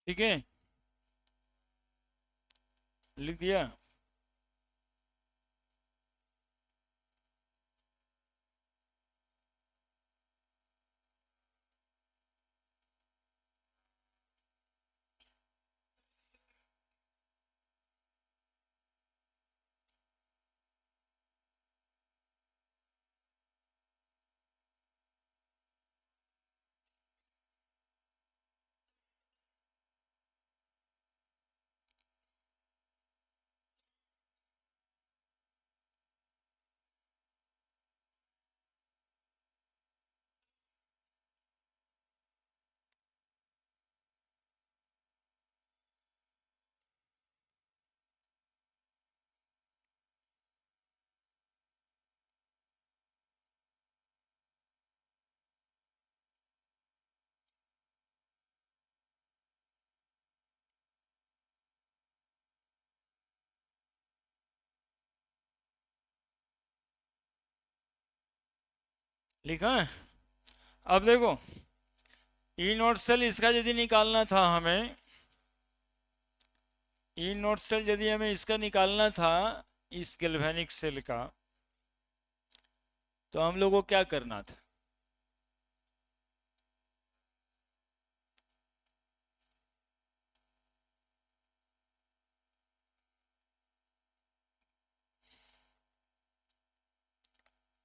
ठीक है, लिख दिया। लिखा है। अब देखो, ई नोट सेल इसका यदि निकालना था हमें, ई नोट सेल यदि हमें इसका निकालना था, इस गैल्वेनिक सेल का, तो हम लोग को क्या करना था?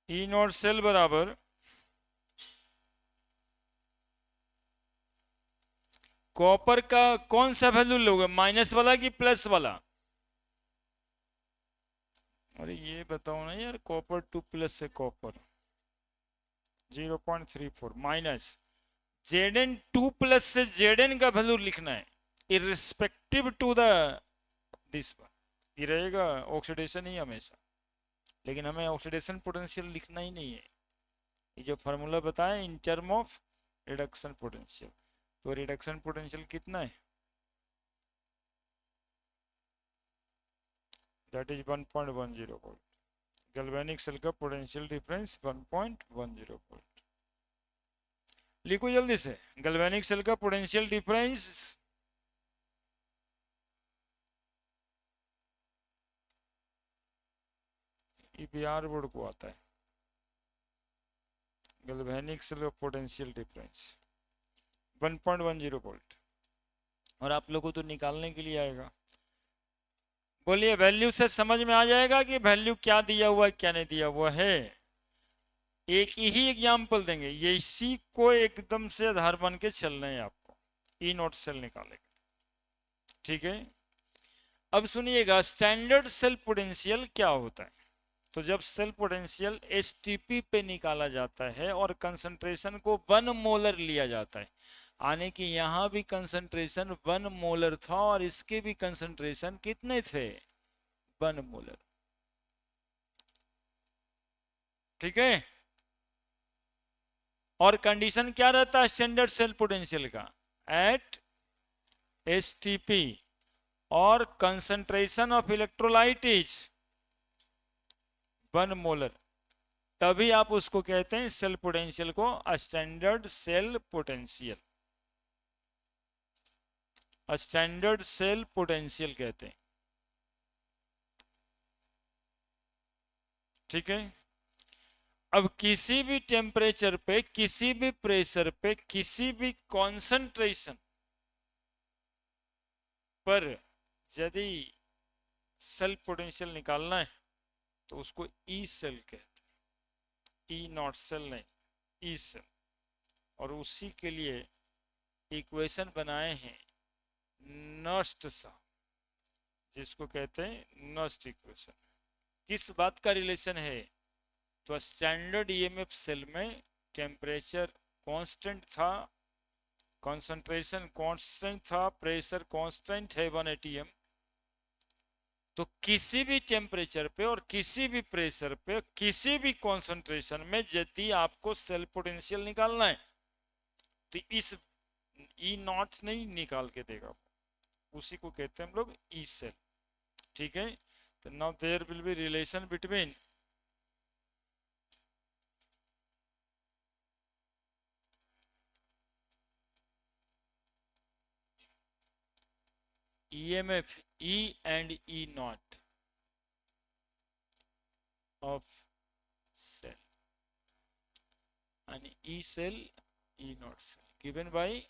ई नोट सेल बराबर कॉपर का कौन सा वैल्यू लोगे, माइनस वाला कि प्लस वाला? अरे ये बताओ ना यार, कॉपर टू प्लस से copper 0.34 minus Z two plus से जेड का वैल्यू लिखना है, irrespective to the this one. ये रहेगा ऑक्सीडेशन ही हमेशा, लेकिन हमें ऑक्सीडेशन पोटेंशियल लिखना ही नहीं है। ये जो फार्मूला बताया in term of reduction potential, तो रिडक्शन पोटेंशियल कितना है? That is 1.10 volt. Galvanic cell का पोटेंशियल डिफरेंस 1.10 वोल्ट। लिखो जल्दी से, गैल्वेनिक सेल का पोटेंशियल डिफरेंस ईपीआर बोर्ड को आता है, गैल्वेनिक सेल का पोटेंशियल डिफरेंस 1.10 वोल्ट। और आप लोगों को तो निकालने के लिए आएगा। बोलिए, वैल्यू से समझ में आ जाएगा कि वैल्यू क्या दिया हुआ है क्या नहीं दिया हुआ है। एक ही एग्जाम्पल देंगे, ये इसी को एकदम से आधार बन के चलना है आपको, ई नोट सेल निकालेगा। ठीक है, अब सुनिएगा स्टैंडर्ड सेल पोटेंशियल क्या होता है। तो जब सेल पोटेंशियल एसटीपी पे निकाला जाता है और कंसंट्रेशन को 1 मोलर लिया जाता है, आने की यहां भी कंसंट्रेशन 1 मोलर था और इसके भी कंसंट्रेशन कितने थे? 1 मोलर। ठीक है, और कंडीशन क्या रहता है स्टैंडर्ड सेल पोटेंशियल का? एट एसटीपी और concentration of electrolyte is 1 molar, तभी आप उसको कहते हैं सेल पोटेंशियल को standard cell potential, standard cell potential कहते हैं। ठीक है, अब किसी भी टेम्परेचर पे, किसी भी प्रेशर पे, किसी भी कॉन्सेंट्रेशन पर यदि सेल पोटेंशियल निकालना है तो उसको ई सेल कहते हैं, ई नॉट सेल नहीं, ई सेल। और उसी के लिए इक्वेशन बनाए हैं नस्ट सा, जिसको कहते हैं नस्ट इक्वेशन। किस बात का रिलेशन है? तो स्टैंडर्ड ईएमएफ सेल में टेम्परेचर कांस्टेंट था, कंसंट्रेशन कांस्टेंट था, प्रेशर कांस्टेंट है 1 atm। तो किसी भी टेम्परेचर पे और किसी भी प्रेशर पे किसी भी कंसंट्रेशन में यदि आपको सेल पोटेंशियल निकालना है तो इस ई नॉट नहीं निकाल के देगा, उसी को कहते हैं हम लोग ई सेल। ठीक है, तो now there will be relation between EMF E and E naught of cell and E cell E naught cell given by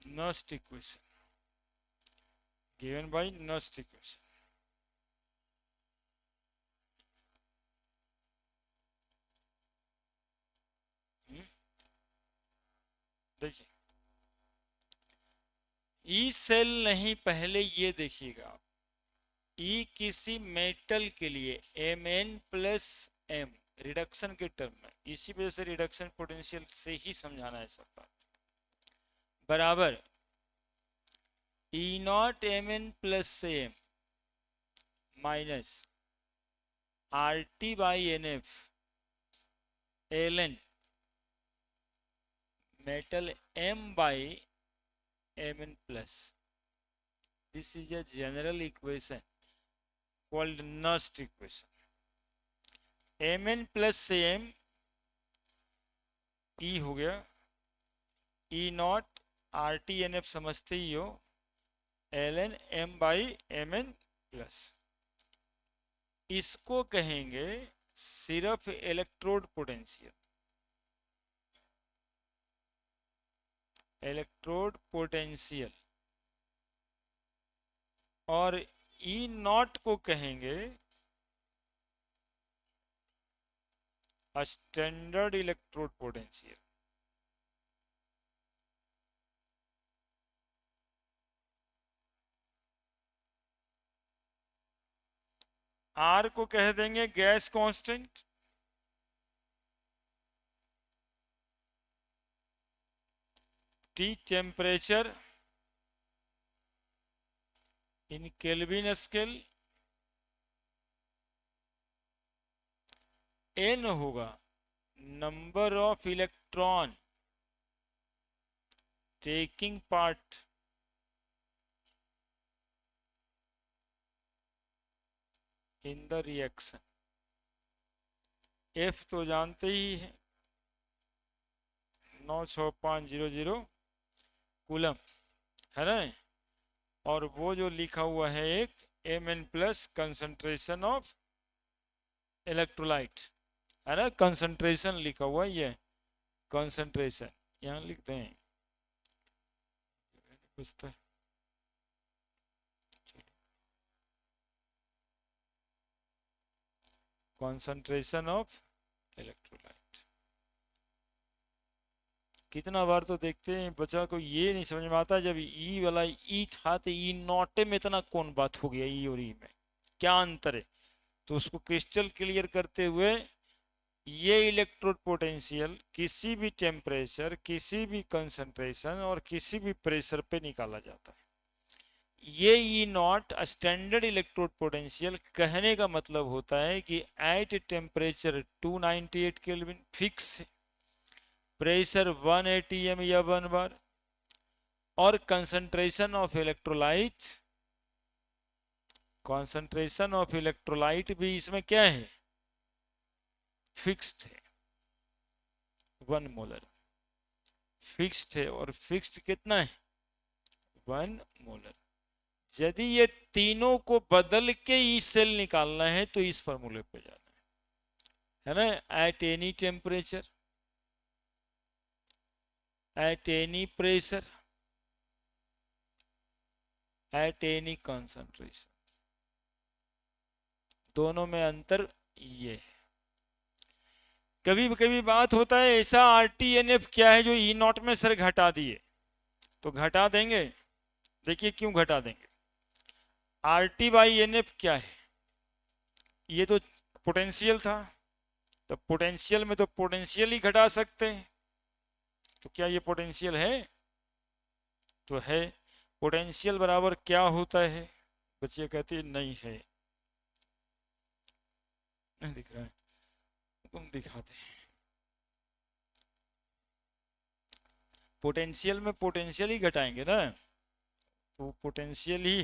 Nernst equation, given by Nernst equation. देखिए ई सेल नहीं, पहले ये देखिएगा ई किसी मेटल के लिए Mn प्लस एम रिडक्शन के टर्म में, इसी वजह से रिडक्शन पोटेंशियल से ही समझाना है सब बात, बराबर E naught Mn plus M minus R T by N F L N metal m by Mn plus. This is a general equation called Nernst equation. Mn plus m E हो गया, E naught R T N F समझते ही हो, ln m by Mn plus, इसको कहेंगे सिर्फ इलेक्ट्रोड पोटेंशियल, इलेक्ट्रोड पोटेंशियल, और ई नॉट को कहेंगे स्टैंडर्ड इलेक्ट्रोड पोटेंशियल। आर को कह देंगे gas constant, T temperature in kelvin scale, N होगा number of electron taking part in the reaction, F तो जानते ही है 96500 कूलम है ना, और वो जो लिखा हुआ है एक Mn plus concentration of electrolyte है ना, कंसंट्रेशन लिखा हुआ है, ये कंसंट्रेशन यहाँ लिखते हैं पूछता है, कंसंट्रेशन ऑफ इलेक्ट्रोलाइट। कितना बार तो देखते हैं बच्चा को ये नहीं समझ में आता, जब ई वाला ई था तो ई नॉटे में इतना कौन बात हो गया, ई और ई में क्या अंतर है, तो उसको क्रिस्टल क्लियर करते हुए ये इलेक्ट्रोड पोटेंशियल किसी भी टेम्परेचर, किसी भी कंसंट्रेशन और किसी भी प्रेशर पे निकाला जाता है। ये ई नॉट स्टैंडर्ड इलेक्ट्रोड पोटेंशियल कहने का मतलब होता है कि एट टेम्परेचर 298 केल्विन फिक्स है, प्रेशर 1 atm या 1 बार, और concentration of electrolyte, concentration of electrolyte भी इसमें क्या है, फिक्स्ड है 1 मोलर, फिक्स्ड है, और फिक्स्ड कितना है 1 मोलर। यदि ये तीनों को बदल के ई सेल निकालना है तो इस फॉर्मूले पे जाना है ना, at any temperature, at any pressure, at any concentration, दोनों में अंतर ये है। कभी कभी बात होता है ऐसा RTNF क्या है जो ई नॉट में सर घटा दिए, तो घटा देंगे, देखिए क्यों घटा देंगे, RT बाई NF क्या है, ये तो पोटेंशियल था, तो पोटेंशियल में तो पोटेंशियल ही घटा सकते हैं, तो क्या ये पोटेंशियल है, तो है, पोटेंशियल बराबर क्या होता है, बच्चे कहते हैं नहीं है, नहीं दिख रहा है, तुम दिखाते हैं, पोटेंशियल में पोटेंशियल ही घटाएंगे ना, तो पोटेंशियल ही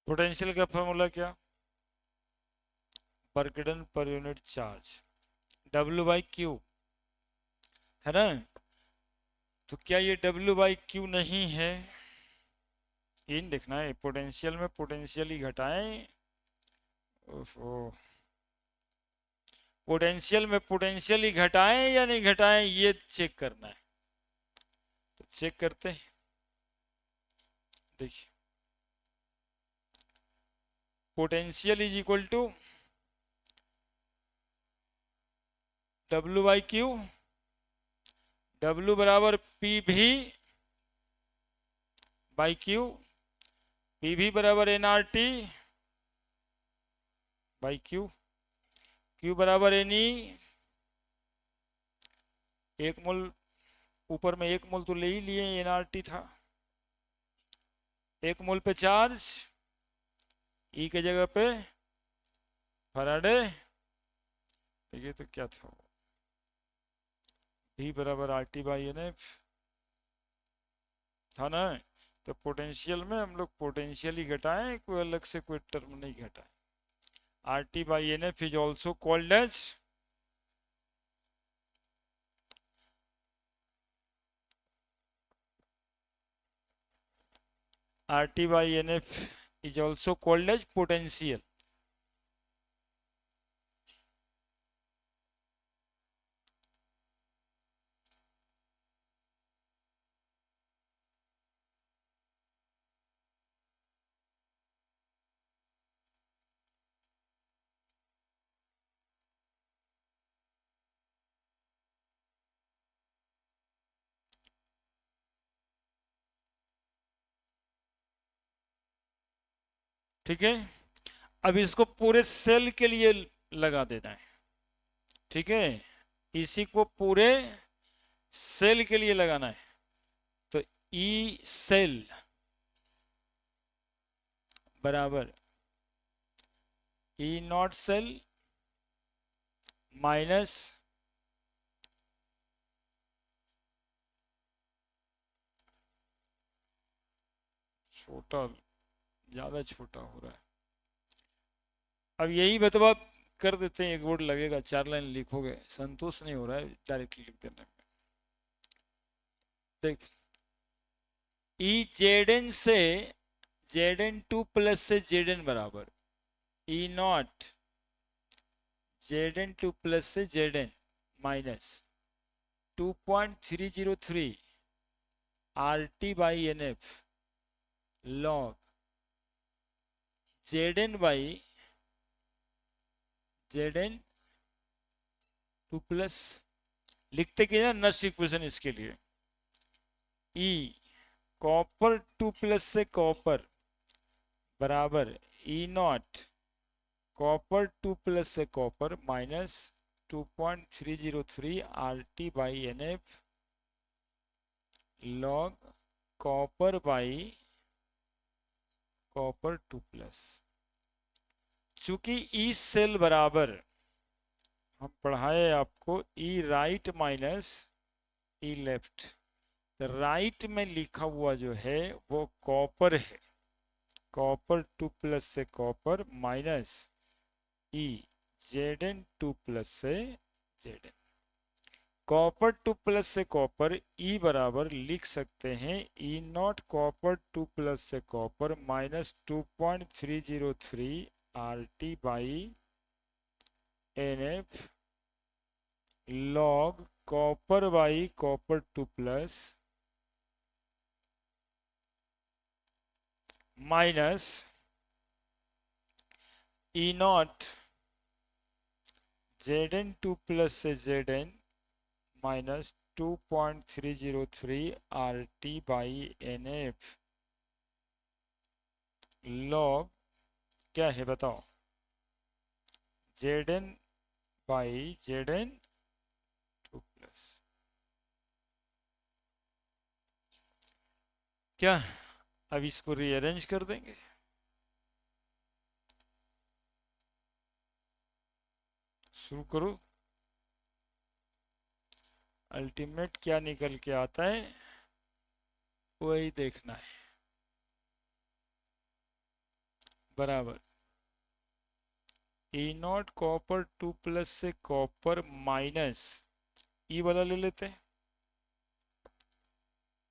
पोटेंशियल का फॉर्मूला क्या? Work done per unit charge, W/Q, है ना? तो क्या ये W/Q नहीं है? ये नहीं देखना है, पोटेंशियल में पोटेंशियल ही घटाएं। ओफो, पोटेंशियल में पोटेंशियल ही घटाएं या नहीं घटाएं, ये चेक करना है। तो चेक करते हैं, देखिए potential is equal to W/Q, W बराबर PV/Q, PV बराबर nRT/Q, Q बराबर Ne, एक मोल, ऊपर में एक मोल तो ले ही लिए, nRT था, एक मोल पे चार्ज, E के जगह पे फैराडे, ये तो क्या था, V बराबर RT/NF था ना? तो पोटेंशियल में हम लोग पोटेंशियल ही घटाएं, कोई अलग से कोई टर्म नहीं घटाएं। RT/NF is also called as RT/NF is also called as potential. ठीक है, अब इसको पूरे सेल के लिए लगा देना है। ठीक है, इसी को पूरे सेल के लिए लगाना है। तो ई सेल बराबर ई नॉट सेल माइनस छोटा, ज्यादा छोटा हो रहा है। अब यही बतवा कर देते हैं, एक वर्ड लगेगा, 4 लाइन लिखोगे, संतोष नहीं हो रहा है डायरेक्टली लिख देने में। देख, ई जेड से Zn2 प्लस से Zn बराबर ई नॉट Zn2 प्लस से Zn minus 2.303 RT/NF log Zn/Zn2 plus, लिखते क्या ना नर्स इक्वेशन इसके लिए, ई कॉपर 2 प्लस से कॉपर बराबर ई नॉट कॉपर 2 प्लस से copper minus 2.303 RT/NF log copper by copper 2 plus. चूंकि ई सेल बराबर, हम पढ़ाए आपको, ई राइट माइनस ई लेफ्ट, तो राइट में लिखा हुआ जो है वो कॉपर है, कॉपर 2 प्लस से कॉपर माइनस ई Zn2 प्लस से Zn, कॉपर 2 प्लस से कॉपर ई बराबर लिख सकते हैं ई नॉट कॉपर 2 प्लस से copper minus 2.303 RT/NF log copper by copper 2 plus minus E not Zn2 plus से Zn माइनस 2.303 RT/NF लॉग क्या है बताओ, Zn/Zn2 प्लस, क्या? अब इसको रीअरेंज कर देंगे, शुरू करो, अल्टीमेट क्या निकल के आता है वही देखना है। बराबर ई नॉट कॉपर 2 प्लस से कॉपर माइनस ई वाला ले लेते हैं,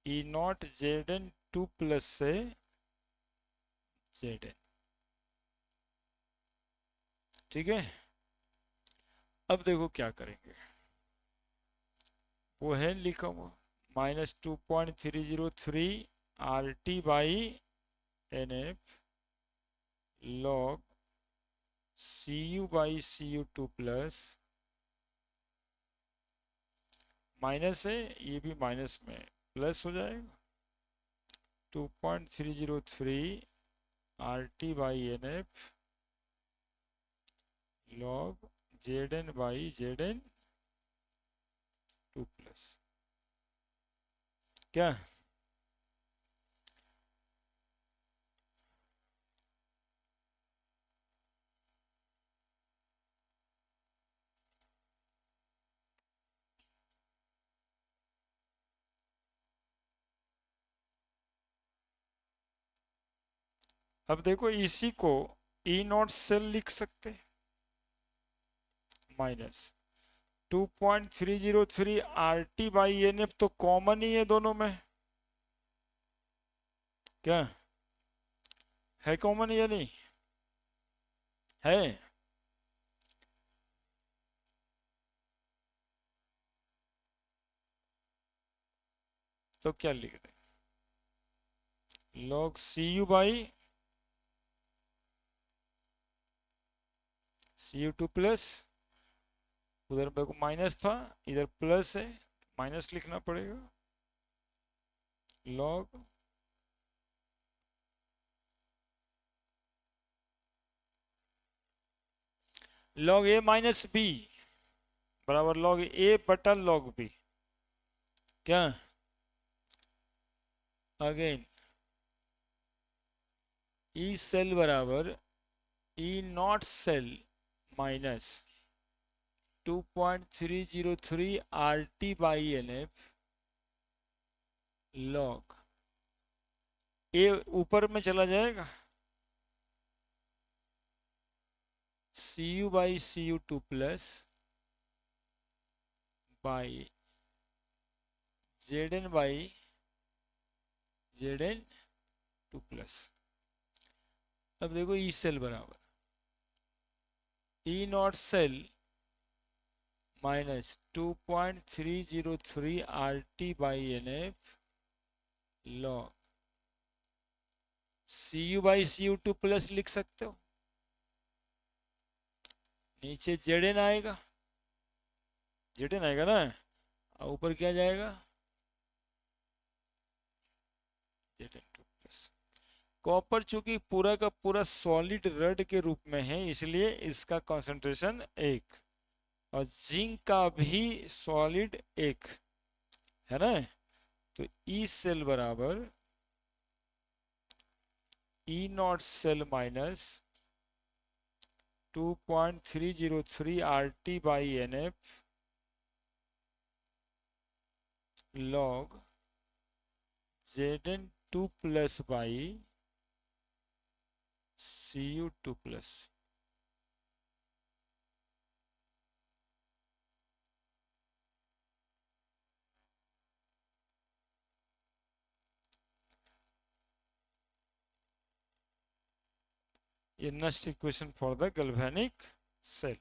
ई नॉट जेड एन 2 प्लस से जेड एन। ठीक है, अब देखो क्या करेंगे, वो है लिखा हुआ -2.303 R T by N F log C U by C U 2 plus, minus है ये भी माइनस में प्लस हो जाएगा, 2.303 R T by N F log Z N by Z N 2 plus. क्या अब देखो इसी को ई नॉट सेल लिख सकते, minus 2.303 R T by N F तो कॉमन ही है दोनों में, क्या है कॉमन या नहीं है? तो क्या लिख रहे, log C U by C U 2 plus, उधर मेरे को माइनस था इधर प्लस है, माइनस लिखना पड़ेगा, log log A minus B बराबर लॉग ए बटा लॉग बी। क्या अगेन ई सेल बराबर E naught cell minus 2.303 R T by N F log A ऊपर में चला जाएगा C U by C U 2 plus by Z N by Z N 2 plus. अब देखो ई सेल बराबर E naught cell minus 2.303 R T by N F log C U by C U 2 plus लिख सकते हो, नीचे जेड एन आएगा, जेड एन आएगा ना, और ऊपर क्या जाएगा जेड एन 2 प्लस। कॉपर चूंकि पूरा का पूरा सॉलिड रड के रूप में है इसलिए इसका कंसंट्रेशन 1, और जिंक का भी सॉलिड 1 है ना, तो ई सेल बराबर E naught cell minus 2.303 R T by N F log Z N 2 plus by C U 2 plus. ये next equation for the galvanic cell.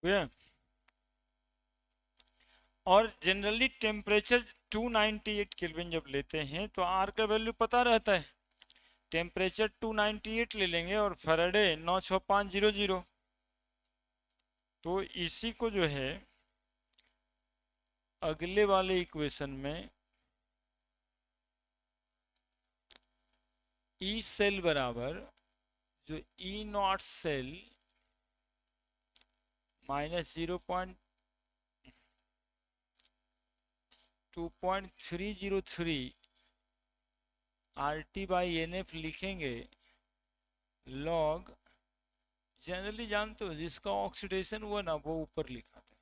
हुआ? और जनरली टेम्परेचर 298 केल्विन जब लेते हैं तो आर का वैल्यू पता रहता है, टेम्परेचर 298 ले लेंगे और फैराडे 96500। तो इसी को जो है अगले वाले इक्वेशन में ई सेल बराबर जो E naught cell minus 0.2303 R T by N F लिखेंगे, लॉग जनरली जानते हो जिसका ऑक्सीडेशन हुआ ना वो ऊपर लिखा था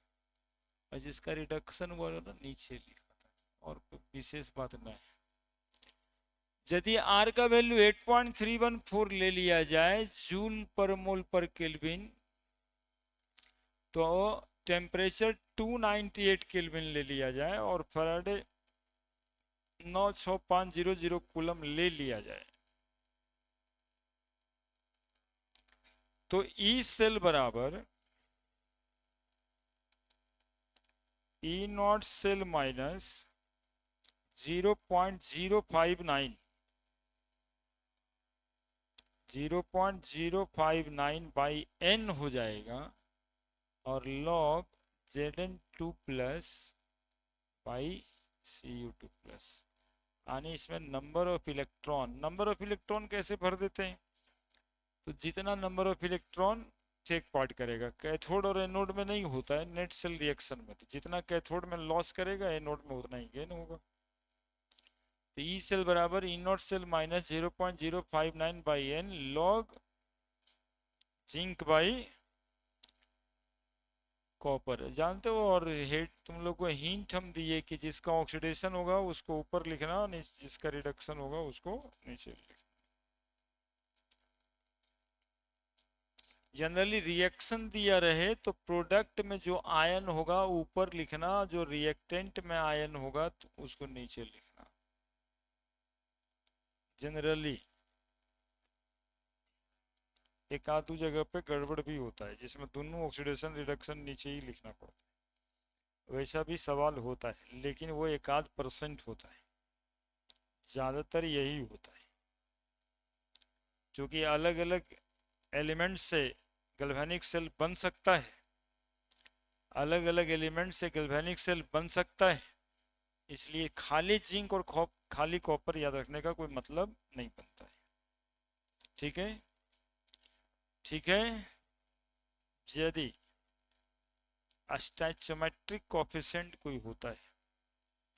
और जिसका रिडक्शन हुआ ना नीचे लिखा था, और कोई विशेष बात नहीं है। यदि आर का वैल्यू 8.314 ले लिया जाए जूल पर मोल पर केल्विन, तो टेम्परेचर 298 केल्विन ले लिया जाए और फैराडे 96500 कूलम ले लिया जाए, तो ई सेल बराबर E naught cell minus 0.059 by N हो जाएगा और log Zn2 plus by Cu2 plus, यानी इसमें नंबर ऑफ इलेक्ट्रॉन कैसे भर देते हैं, तो जितना number of electron take part करेगा, कैथोड और एनोड में नहीं होता है नेट सेल रिएक्शन में, तो जितना कैथोड में लॉस करेगा एनोड में उतना ही गेन होगा। तो ई सेल बराबर E naught cell minus 0.059 by N log zinc by copper, जानते हो। और हेड तुम लोग को हिंट हम दिए कि जिसका ऑक्सीडेशन होगा उसको ऊपर लिखना, जिसका रिडक्शन होगा उसको नीचे लिखना। जनरली रिएक्शन दिया रहे तो प्रोडक्ट में जो आयन होगा ऊपर लिखना, जो रिएक्टेंट में आयन होगा तो उसको नीचे लिखना जनरली। एक आध जगह पे गड़बड़ भी होता है जिसमें दोनों ऑक्सीडेशन रिडक्शन नीचे ही लिखना पड़ता है, वैसा भी सवाल होता है लेकिन वो एक आध % होता है, ज़्यादातर यही होता है। क्योंकि अलग अलग एलिमेंट से गैल्वेनिक सेल बन सकता है, अलग अलग एलिमेंट से गैल्वेनिक सेल बन सकता है, इसलिए खाली जिंक और खाली कॉपर याद रखने का कोई मतलब नहीं बनता है। ठीक है, ठीक है। यदि स्टैचोमेट्रिक कोफिशिएंट कोई होता है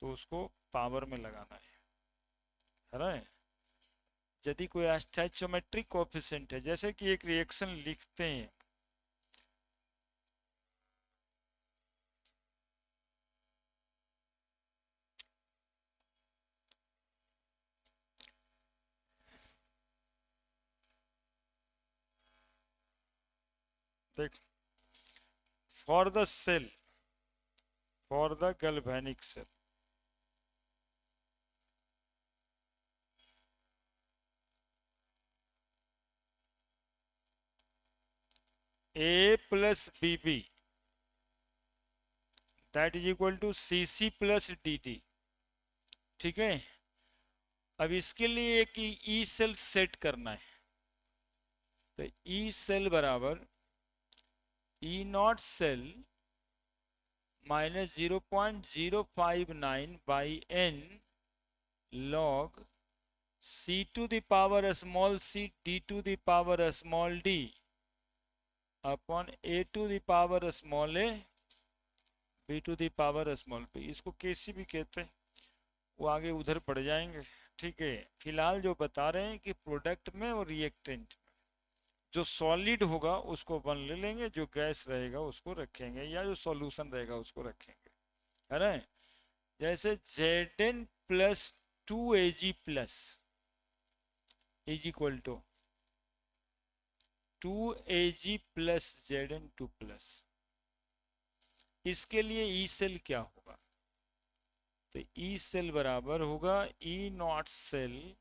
तो उसको पावर में लगाना है ना। यदि कोई स्टैचोमेट्रिक कोफिशिएंट है, जैसे कि एक रिएक्शन लिखते हैं, देख, for the cell, for the galvanic cell, A plus BB that is equal to CC plus DD। ठीक है, अब इसके लिए एक ई सेल सेट करना है, तो ई सेल बराबर E naught cell minus 0.059 by N log C to the power small c D to the power small d upon A to the power small a B to the power small b। इसको कैसी भी कहते हैं, वो आगे उधर पड़ जाएंगे। ठीक है, फिलहाल जो बता रहे हैं कि प्रोडक्ट में और रिएक्टेंट में जो सॉलिड होगा उसको वन ले लेंगे, जो गैस रहेगा उसको रखेंगे, या जो सॉल्यूशन रहेगा उसको रखेंगे, है ना। जैसे Zn plus 2Ag plus is equal to 2Ag plus Zn2 plus, इसके लिए ई सेल क्या होगा, तो ई सेल बराबर होगा E naught cell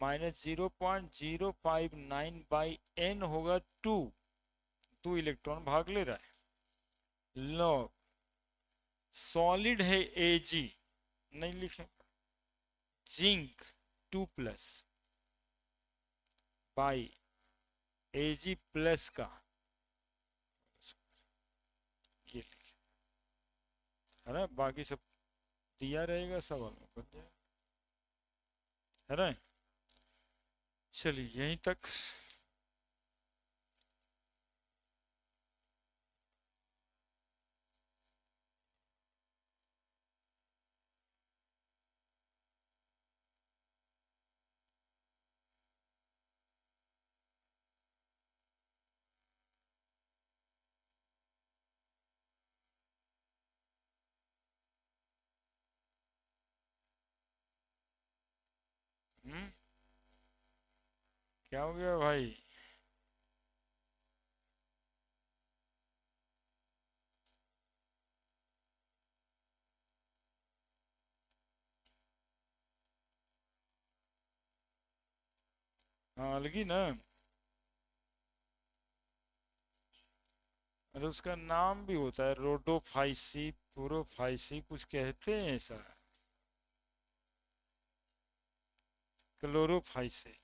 minus 0.059 by N होगा 2 इलेक्ट्रॉन भाग ले रहा है, लॉग सॉलिड है Ag, नहीं लिखे, जिंक 2+ बाई Ag प्लस का, ये लिखे, है ना, बाकी सब दिया रहेगा, सवाल में बन जाएगा, है ना। चलिए यहीं तक। क्या हो गया भाई? हाँ अलगी ना, अरे उसका नाम भी होता है रोडोफाइसी, पुरोफाइसी, कुछ कहते हैं ऐसा, क्लोरोफाइसी।